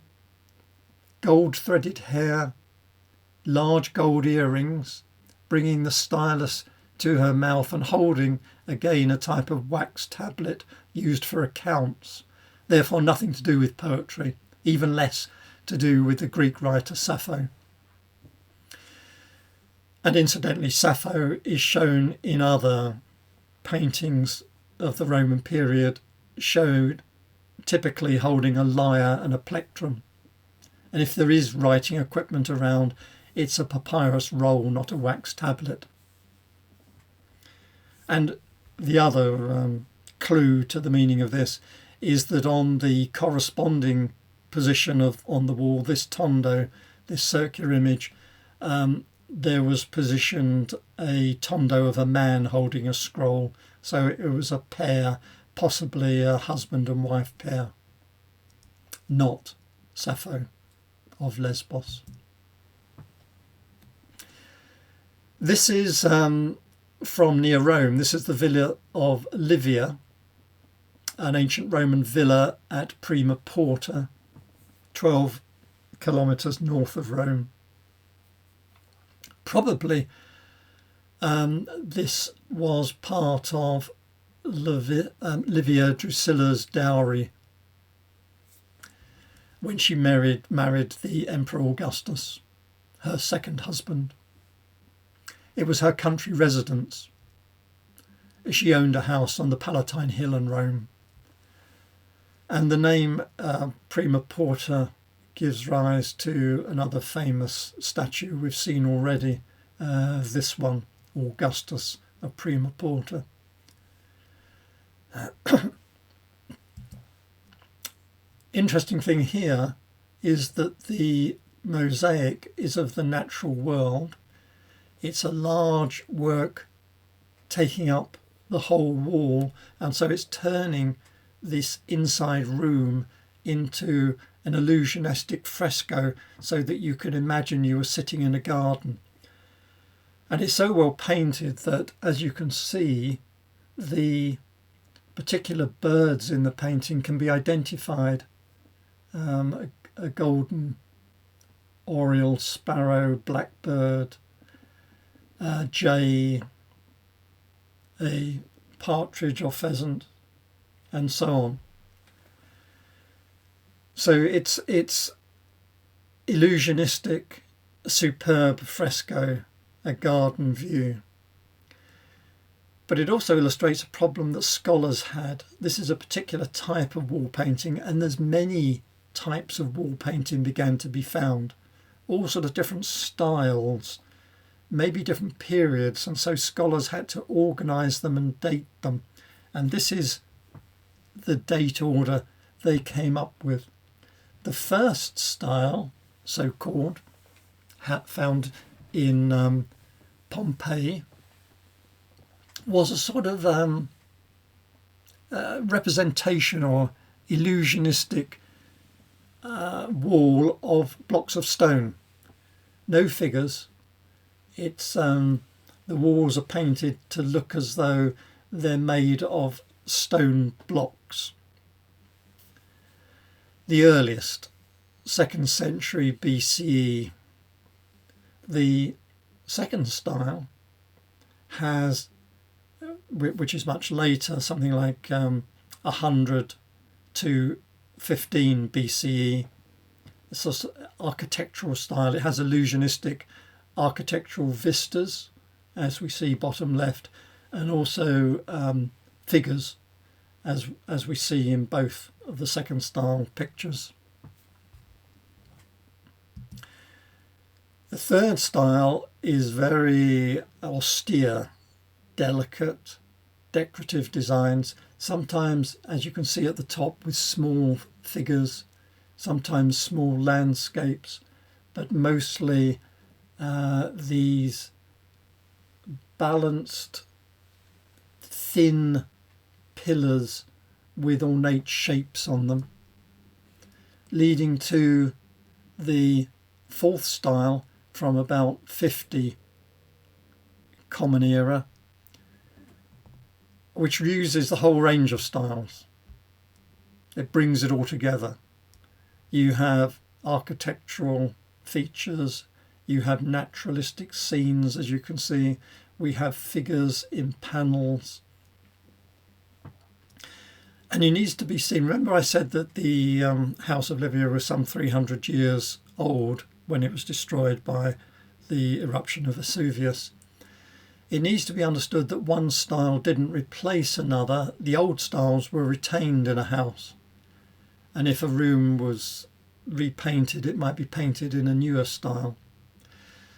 gold threaded hair, large gold earrings, bringing the stylus to her mouth and holding again a type of wax tablet used for accounts, therefore nothing to do with poetry, even less to do with the Greek writer Sappho. And incidentally, Sappho is shown in other paintings of the Roman period, showed typically holding a lyre and a plectrum. And if there is writing equipment around, it's a papyrus roll, not a wax tablet. And the other clue to the meaning of this is that on the corresponding position on the wall, this tondo, this circular image, there was positioned a tondo of a man holding a scroll. So it was a pair, possibly a husband and wife pair, not Sappho of Lesbos. This is from near Rome. This is the villa of Livia, an ancient Roman villa at Prima Porta, 12 kilometres north of Rome. Probably this was part of Livia Drusilla's dowry when she married the Emperor Augustus, her second husband. It was her country residence. She owned a house on the Palatine Hill in Rome. And the name Prima Porta gives rise to another famous statue we've seen already, this one, Augustus of Prima Porta. Interesting thing here is that the mosaic is of the natural world. It's a large work taking up the whole wall, and so it's turning this inside room into an illusionistic fresco so that you can imagine you were sitting in a garden. And it's so well painted that, as you can see, the particular birds in the painting can be identified. A golden oriole, sparrow, blackbird, jay, a partridge or pheasant, and so on. So it's illusionistic, superb fresco, a garden view. But it also illustrates a problem that scholars had. This is a particular type of wall painting, and there's many types of wall painting began to be found, all sort of different styles, maybe different periods, and so scholars had to organise them and date them. And this is the date order they came up with. The first style, so-called, found in Pompeii, was a sort of representation or illusionistic wall of blocks of stone. No figures. It's the walls are painted to look as though they're made of stone blocks. The earliest, 2nd century BCE. The second style has, which is much later, something like 100 to 15 BCE. It's an architectural style. It has illusionistic architectural vistas, as we see bottom left, and also figures, as we see in both of the second style pictures. The third style is very austere, delicate, decorative designs, sometimes, as you can see at the top, with small figures, sometimes small landscapes, but mostly these balanced, thin pillars with ornate shapes on them, leading to the fourth style from about 50 Common Era, which uses the whole range of styles. It brings it all together. You have architectural features, you have naturalistic scenes, as you can see, we have figures in panels. And it needs to be seen. Remember I said that the House of Livia was some 300 years old when it was destroyed by the eruption of Vesuvius. It needs to be understood that one style didn't replace another. The old styles were retained in a house. And if a room was repainted, it might be painted in a newer style.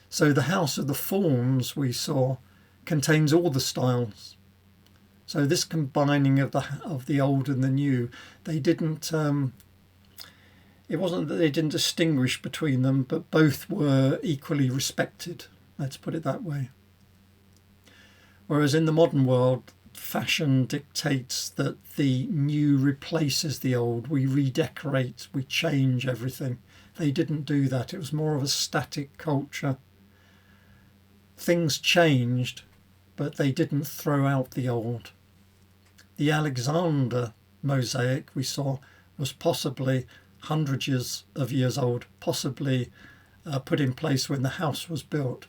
So the House of the Fawns we saw contains all the styles. So this combining of the old and the new, they didn't it wasn't that they didn't distinguish between them, but both were equally respected. Let's put it that way. Whereas in the modern world, fashion dictates that the new replaces the old. We redecorate, we change everything. They didn't do that. It was more of a static culture. Things changed, but they didn't throw out the old. The Alexander mosaic we saw was possibly hundreds of years old, possibly put in place when the house was built.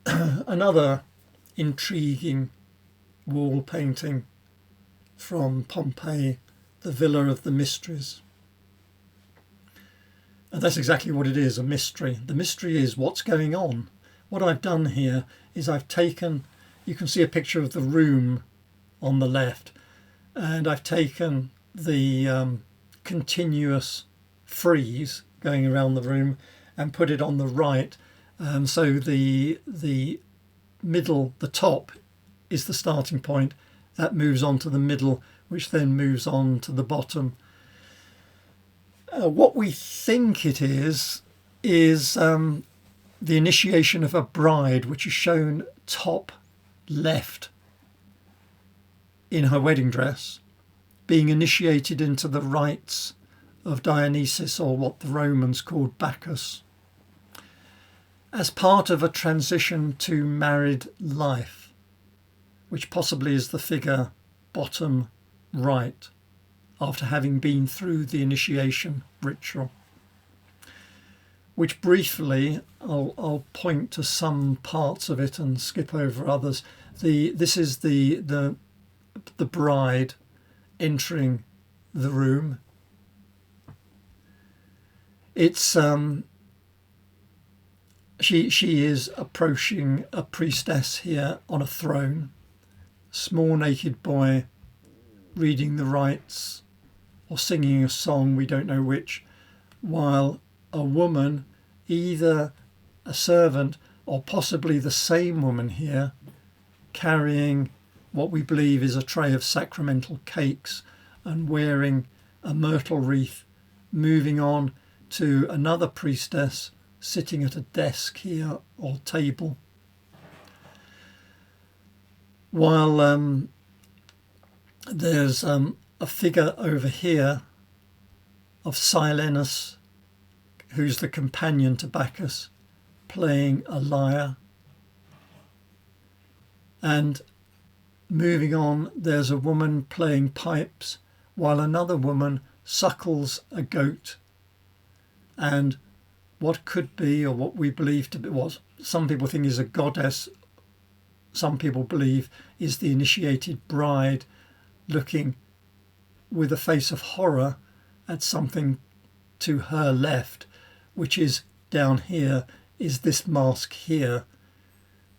Another intriguing wall painting from Pompeii, the Villa of the Mysteries. And that's exactly what it is, a mystery. The mystery is what's going on. What I've done here is I've taken, you can see a picture of the room on the left, and I've taken the continuous frieze going around the room and put it on the right. So the middle, the top is the starting point. That moves on to the middle, which then moves on to the bottom. What we think it is the initiation of a bride, which is shown top left in her wedding dress, being initiated into the rites of Dionysus, or what the Romans called Bacchus, as part of a transition to married life, which possibly is the figure bottom right, after having been through the initiation ritual. Which briefly, I'll point to some parts of it and skip over others. This is the bride entering the room. It's she is approaching a priestess here on a throne. Small naked boy reading the rites or singing a song, we don't know which, while a woman, either a servant or possibly the same woman here, carrying what we believe is a tray of sacramental cakes and wearing a myrtle wreath, moving on to another priestess sitting at a desk here or table. While there's a figure over here of Silenus, who's the companion to Bacchus, playing a lyre. And moving on, there's a woman playing pipes while another woman suckles a goat. And what could be, or what we believe to be, what some people think is a goddess, some people believe is the initiated bride, looking with a face of horror at something to her left, which is down here, is this mask here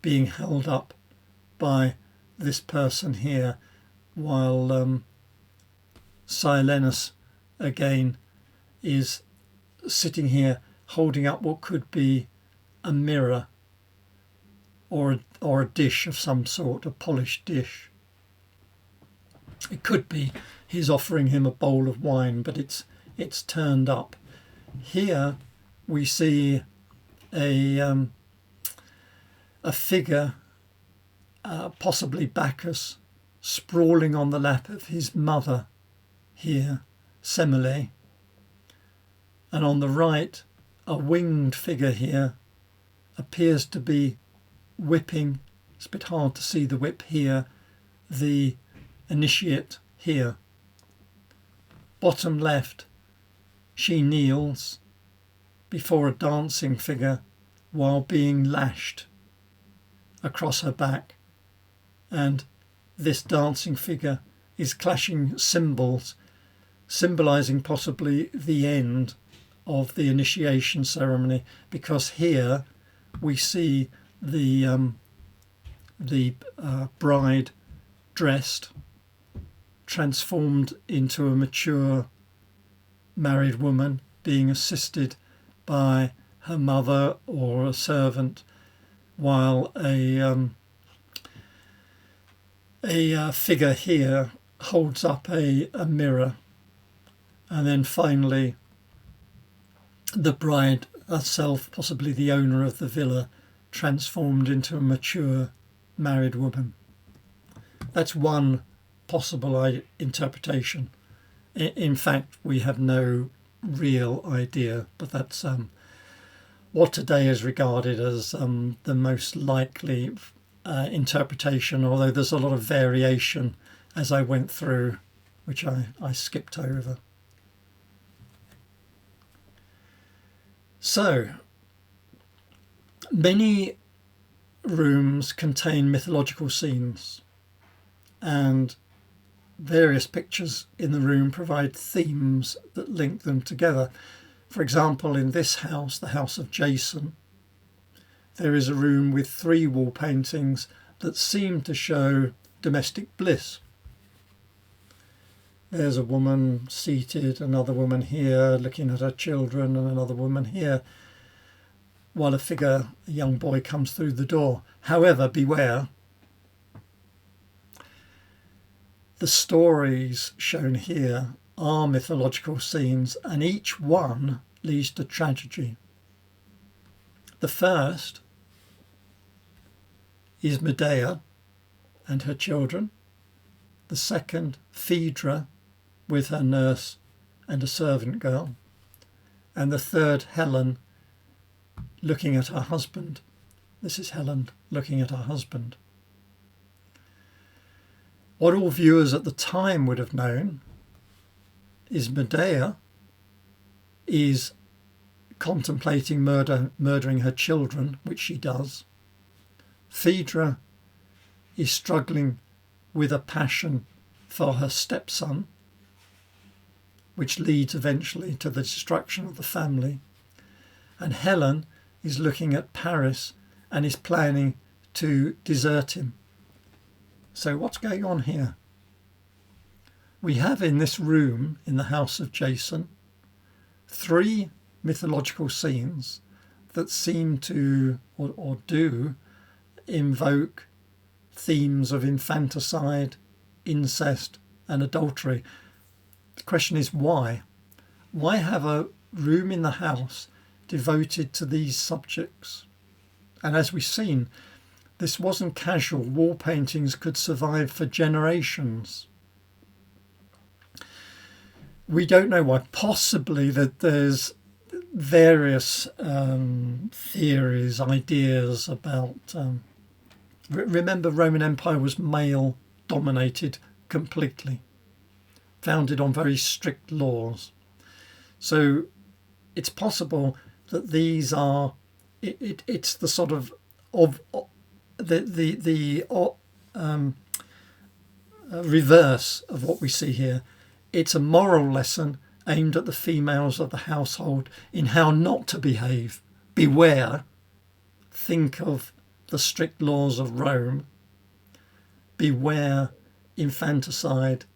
being held up by this person here, while Silenus again is sitting here holding up what could be a mirror or a dish of some sort, a polished dish. It could be he's offering him a bowl of wine, but it's turned up. Here we see a figure, possibly Bacchus, sprawling on the lap of his mother here, Semele. And on the right, a winged figure here appears to be whipping, it's a bit hard to see the whip here, the initiate here. Bottom left, she kneels before a dancing figure while being lashed across her back, and this dancing figure is clashing cymbals, symbolizing possibly the end of the initiation ceremony, because here we see the bride dressed, transformed into a mature married woman, being assisted by her mother or a servant, while a figure here holds up a mirror And then finally, the bride herself, possibly the owner of the villa, transformed into a mature married woman. That's one possible interpretation. In fact, we have no real idea, but that's what today is regarded as the most likely interpretation, although there's a lot of variation as I went through, which I skipped over. So, many rooms contain mythological scenes, and various pictures in the room provide themes that link them together. For example, in this house, the house of Jason, there is a room with 3 wall paintings that seem to show domestic bliss. There's a woman seated, another woman here looking at her children, and another woman here, while a young boy, comes through the door. However, beware. The stories shown here are mythological scenes, and each one leads to tragedy. The first is Medea and her children. The second, Phaedra with her nurse and a servant girl. And the third, Helen looking at her husband. This is Helen looking at her husband. What all viewers at the time would have known is Medea is contemplating murdering her children, which she does. Phaedra is struggling with a passion for her stepson, which leads eventually to the destruction of the family. And Helen is looking at Paris and is planning to desert him. So what's going on here? We have in this room, in the house of Jason, 3 mythological scenes that seem to, or do, invoke themes of infanticide, incest and adultery. The question is why? Why have a room in the house devoted to these subjects? And as we've seen, this wasn't casual. Wall paintings could survive for generations. We don't know why. Possibly that there's various theories, ideas about... remember, Roman Empire was male dominated completely, founded on very strict laws. So it's possible that these are... It's the sort of reverse of what we see here. It's a moral lesson aimed at the females of the household in how not to behave. Beware. Think of the strict laws of Rome. Beware infanticide,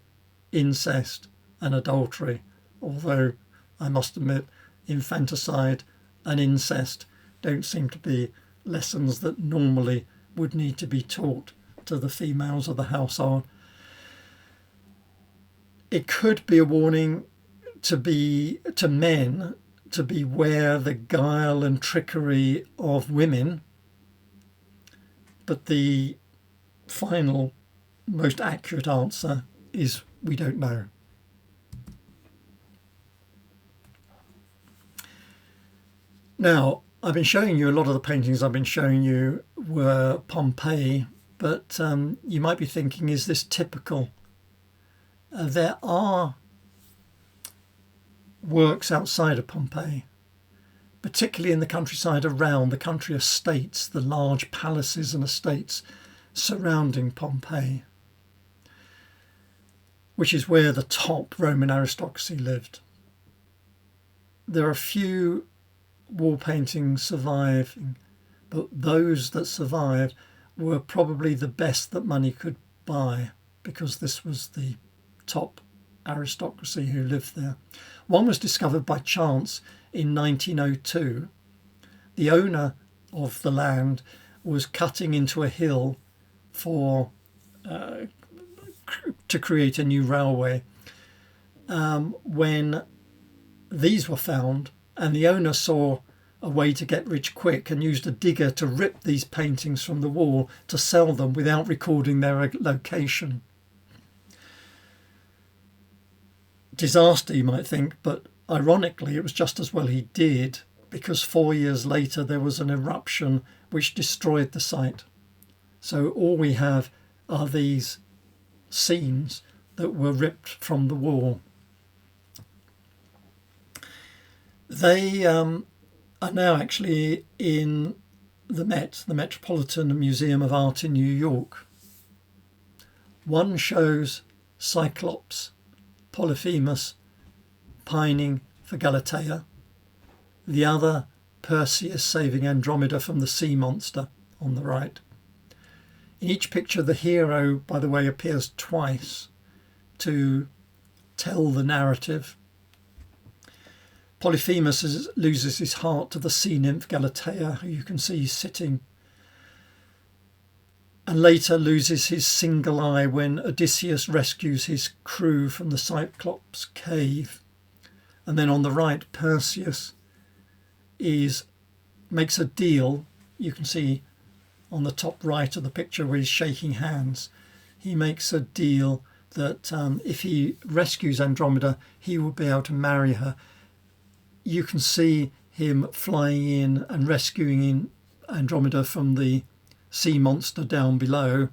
incest and adultery. Although I must admit, infanticide and incest don't seem to be lessons that normally would need to be taught to the females of the household. It could be a warning to men to beware the guile and trickery of women, but the final, most accurate answer is we don't know. Now, I've been showing you a lot of the paintings I've been showing you were Pompeii, but you might be thinking, is this typical? There are works outside of Pompeii, particularly in the countryside around, the country estates, the large palaces and estates surrounding Pompeii, which is where the top Roman aristocracy lived. There are a few wall paintings surviving, but those that survived were probably the best that money could buy, because this was the top aristocracy who lived there. One was discovered by chance in 1902. The owner of the land was cutting into a hill to create a new railway, when these were found, and the owner saw a way to get rich quick and used a digger to rip these paintings from the wall to sell them without recording their location. Disaster, you might think, but ironically it was just as well he did, because 4 years later there was an eruption which destroyed the site. So all we have are these scenes that were ripped from the wall. They are now actually in the Met, the Metropolitan Museum of Art in New York. One shows Cyclops, Polyphemus, pining for Galatea. The other, Perseus saving Andromeda from the sea monster on the right. In each picture, the hero, by the way, appears twice to tell the narrative. Polyphemus loses his heart to the sea nymph Galatea, who you can see sitting, and later loses his single eye when Odysseus rescues his crew from the Cyclops cave. And then on the right, Perseus makes a deal. You can see on the top right of the picture where he's shaking hands. He makes a deal that if he rescues Andromeda, he will be able to marry her. You can see him flying in and rescuing Andromeda from the sea monster down below.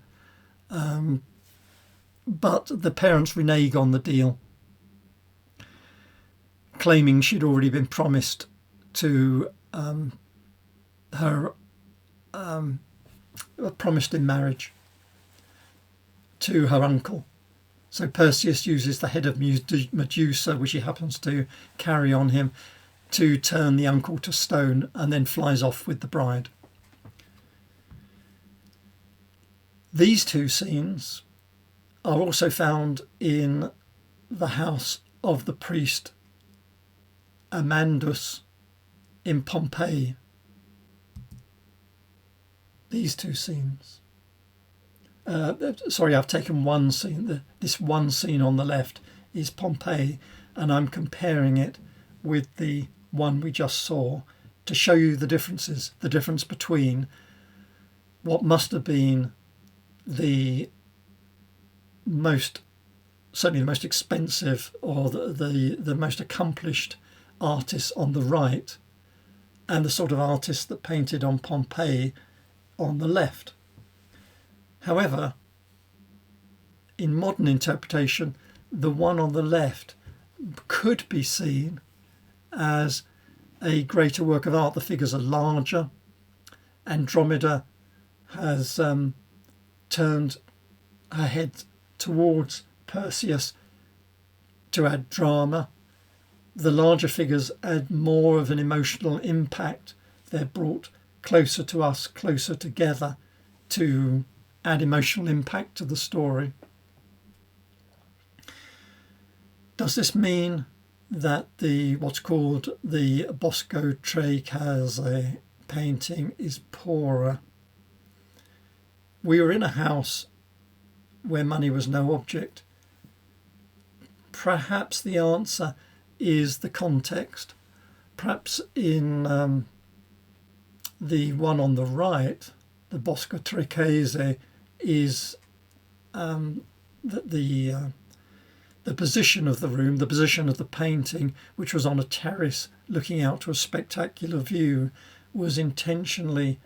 But the parents renege on the deal, claiming she'd already been promised to promised in marriage to her uncle. So Perseus uses the head of Medusa, which he happens to carry on him, to turn the uncle to stone, and then flies off with the bride. These two scenes are also found in the house of the priest Amandus in Pompeii. These two scenes. Sorry, I've taken one scene. This one scene on the left is Pompeii, and I'm comparing it with the one we just saw to show you the differences, the difference between what must have been certainly the most expensive or the most accomplished artists on the right, and the sort of artists that painted on Pompeii on the left. However, in modern interpretation, the one on the left could be seen as a greater work of art. The figures are larger. Andromeda has turned her head towards Perseus to add drama. The larger figures add more of an emotional impact. They're brought closer to us, closer together, to add emotional impact to the story. Does this mean that what's called the Bosco Tre Case painting is poorer? We were in a house where money was no object. Perhaps the answer is the context. Perhaps in the one on the right, the Bosco Tre Case, is the position of the room, the position of the painting, which was on a terrace looking out to a spectacular view, was intentionally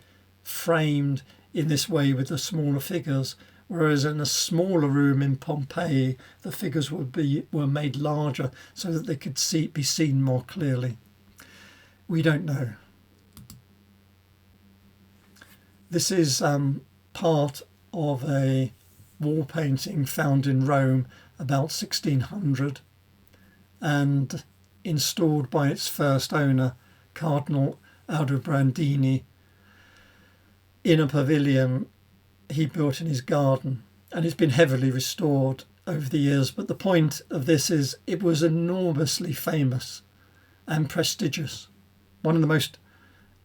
framed in this way with the smaller figures, whereas in a smaller room in Pompeii, the figures were made larger so that they could be seen more clearly. We don't know. This is part of a wall painting found in Rome about 1600 and installed by its first owner, Cardinal Aldobrandini, in a pavilion he built in his garden, and it's been heavily restored over the years. But the point of this is it was enormously famous and prestigious, one of the most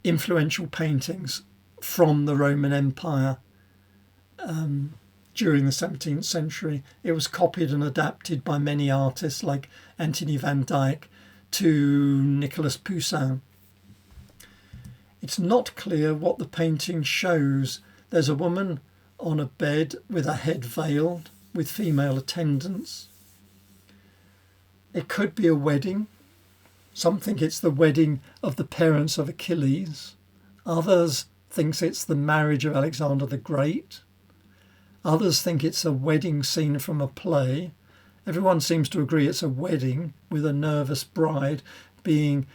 influential paintings from the Roman Empire. during the 17th century. It was copied and adapted by many artists like Anthony van Dyck to Nicolas Poussin. It's not clear what the painting shows. There's a woman on a bed with her head veiled, with female attendants. It could be a wedding. Some think it's the wedding of the parents of Achilles. Others think it's the marriage of Alexander the Great. Others think it's a wedding scene from a play. Everyone seems to agree it's a wedding with a nervous bride being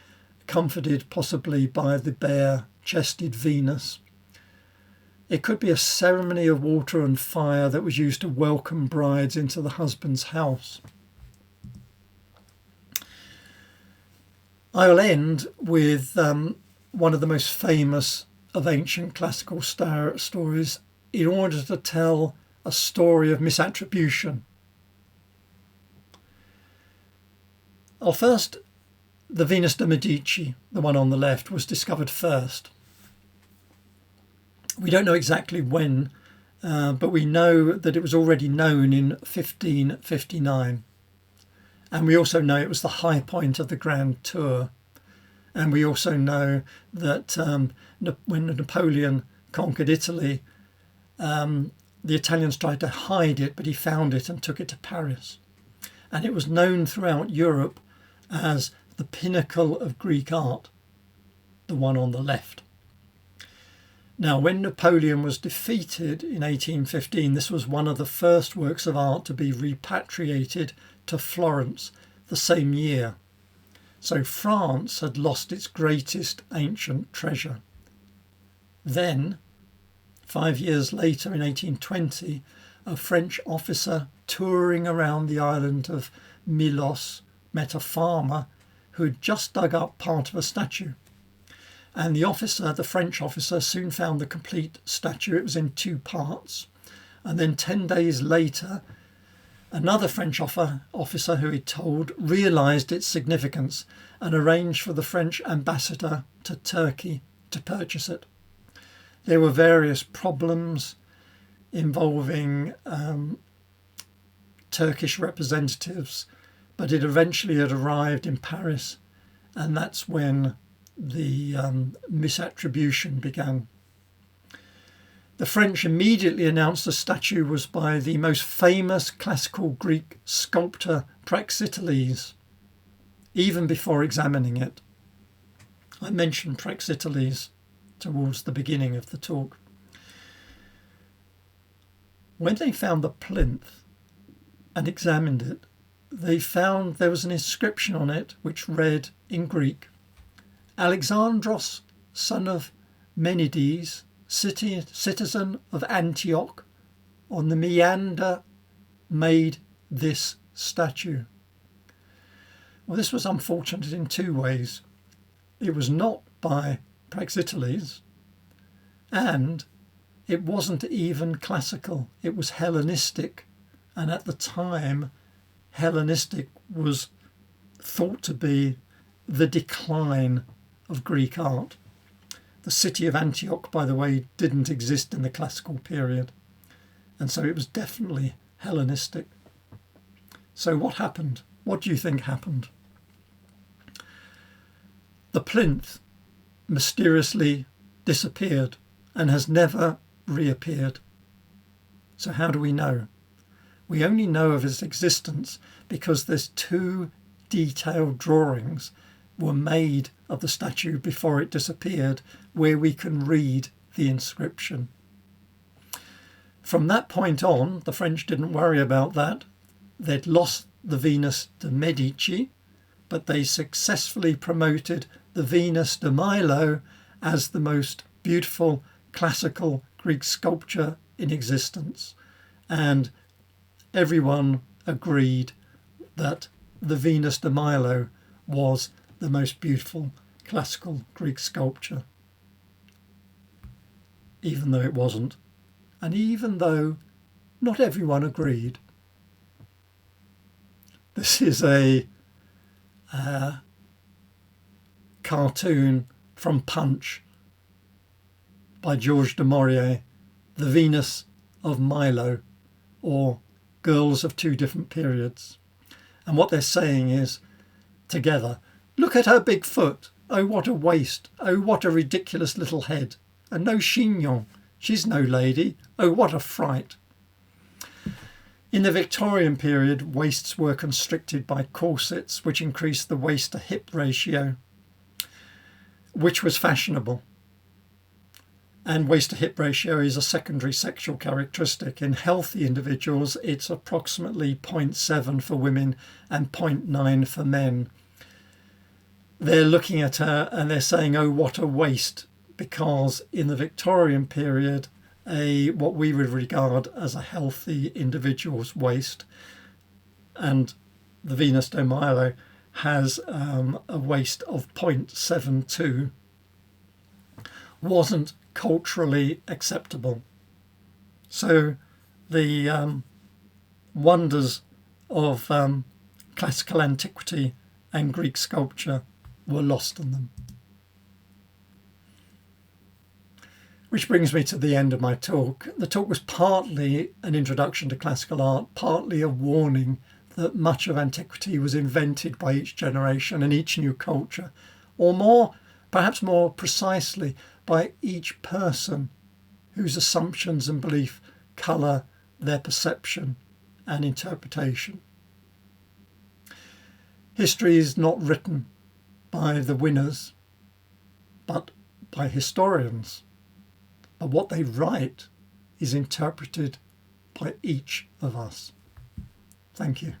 comforted possibly by the bare-chested Venus. It could be a ceremony of water and fire that was used to welcome brides into the husband's house. I'll end with one of the most famous of ancient classical stories in order to tell a story of misattribution. The Venus de Medici, the one on the left, was discovered first. We don't know exactly when, but we know that it was already known in 1559. And we also know it was the high point of the Grand Tour. And we also know that when Napoleon conquered Italy, the Italians tried to hide it, but he found it and took it to Paris. And it was known throughout Europe as the pinnacle of Greek art, the one on the left. Now, when Napoleon was defeated in 1815, this was one of the first works of art to be repatriated to Florence the same year. So France had lost its greatest ancient treasure. Then, 5 years later in 1820, a French officer touring around the island of Milos met a farmer who had just dug up part of a statue. And the French officer, soon found the complete statue. It was in 2 parts. And then 10 days later, another French officer who he'd told realised its significance and arranged for the French ambassador to Turkey to purchase it. There were various problems involving Turkish representatives, but it eventually had arrived in Paris, and that's when the misattribution began. The French immediately announced the statue was by the most famous classical Greek sculptor Praxiteles, even before examining it. I mentioned Praxiteles towards the beginning of the talk. When they found the plinth and examined it, they found there was an inscription on it which read in Greek, Alexandros, son of Menides, citizen of Antioch, on the Meander made this statue. Well, this was unfortunate in 2 ways. It was not by Praxiteles, and it wasn't even classical. It was Hellenistic, and at the time, Hellenistic was thought to be the decline of Greek art. The city of Antioch, by the way, didn't exist in the classical period, and so it was definitely Hellenistic. So what happened? What do you think happened? The plinth mysteriously disappeared and has never reappeared. So how do we know? We only know of its existence because there's 2 detailed drawings were made of the statue before it disappeared, where we can read the inscription. From that point on, the French didn't worry about that. They'd lost the Venus de Medici, but they successfully promoted the Venus de Milo as the most beautiful classical Greek sculpture in existence. And everyone agreed that the Venus de Milo was the most beautiful classical Greek sculpture, even though it wasn't, and even though not everyone agreed. This is a cartoon from Punch by Georges du Maurier, The Venus of Milo, or girls of two different periods. And what they're saying is, together, look at her big foot. Oh, what a waist. Oh, what a ridiculous little head. And no chignon. She's no lady. Oh, what a fright. In the Victorian period, waists were constricted by corsets, which increased the waist to hip ratio, which was fashionable. And waist to hip ratio is a secondary sexual characteristic. In healthy individuals, it's approximately 0.7 for women and 0.9 for men. They're looking at her and they're saying, oh, what a waist, because in the Victorian period, what we would regard as a healthy individual's waist, and the Venus de Milo has a waist of 0.72, wasn't culturally acceptable. So the wonders of classical antiquity and Greek sculpture were lost on them. Which brings me to the end of my talk. The talk was partly an introduction to classical art, partly a warning that much of antiquity was invented by each generation and each new culture, or more, perhaps more precisely, by each person whose assumptions and belief colour their perception and interpretation. History is not written by the winners, but by historians. But what they write is interpreted by each of us. Thank you.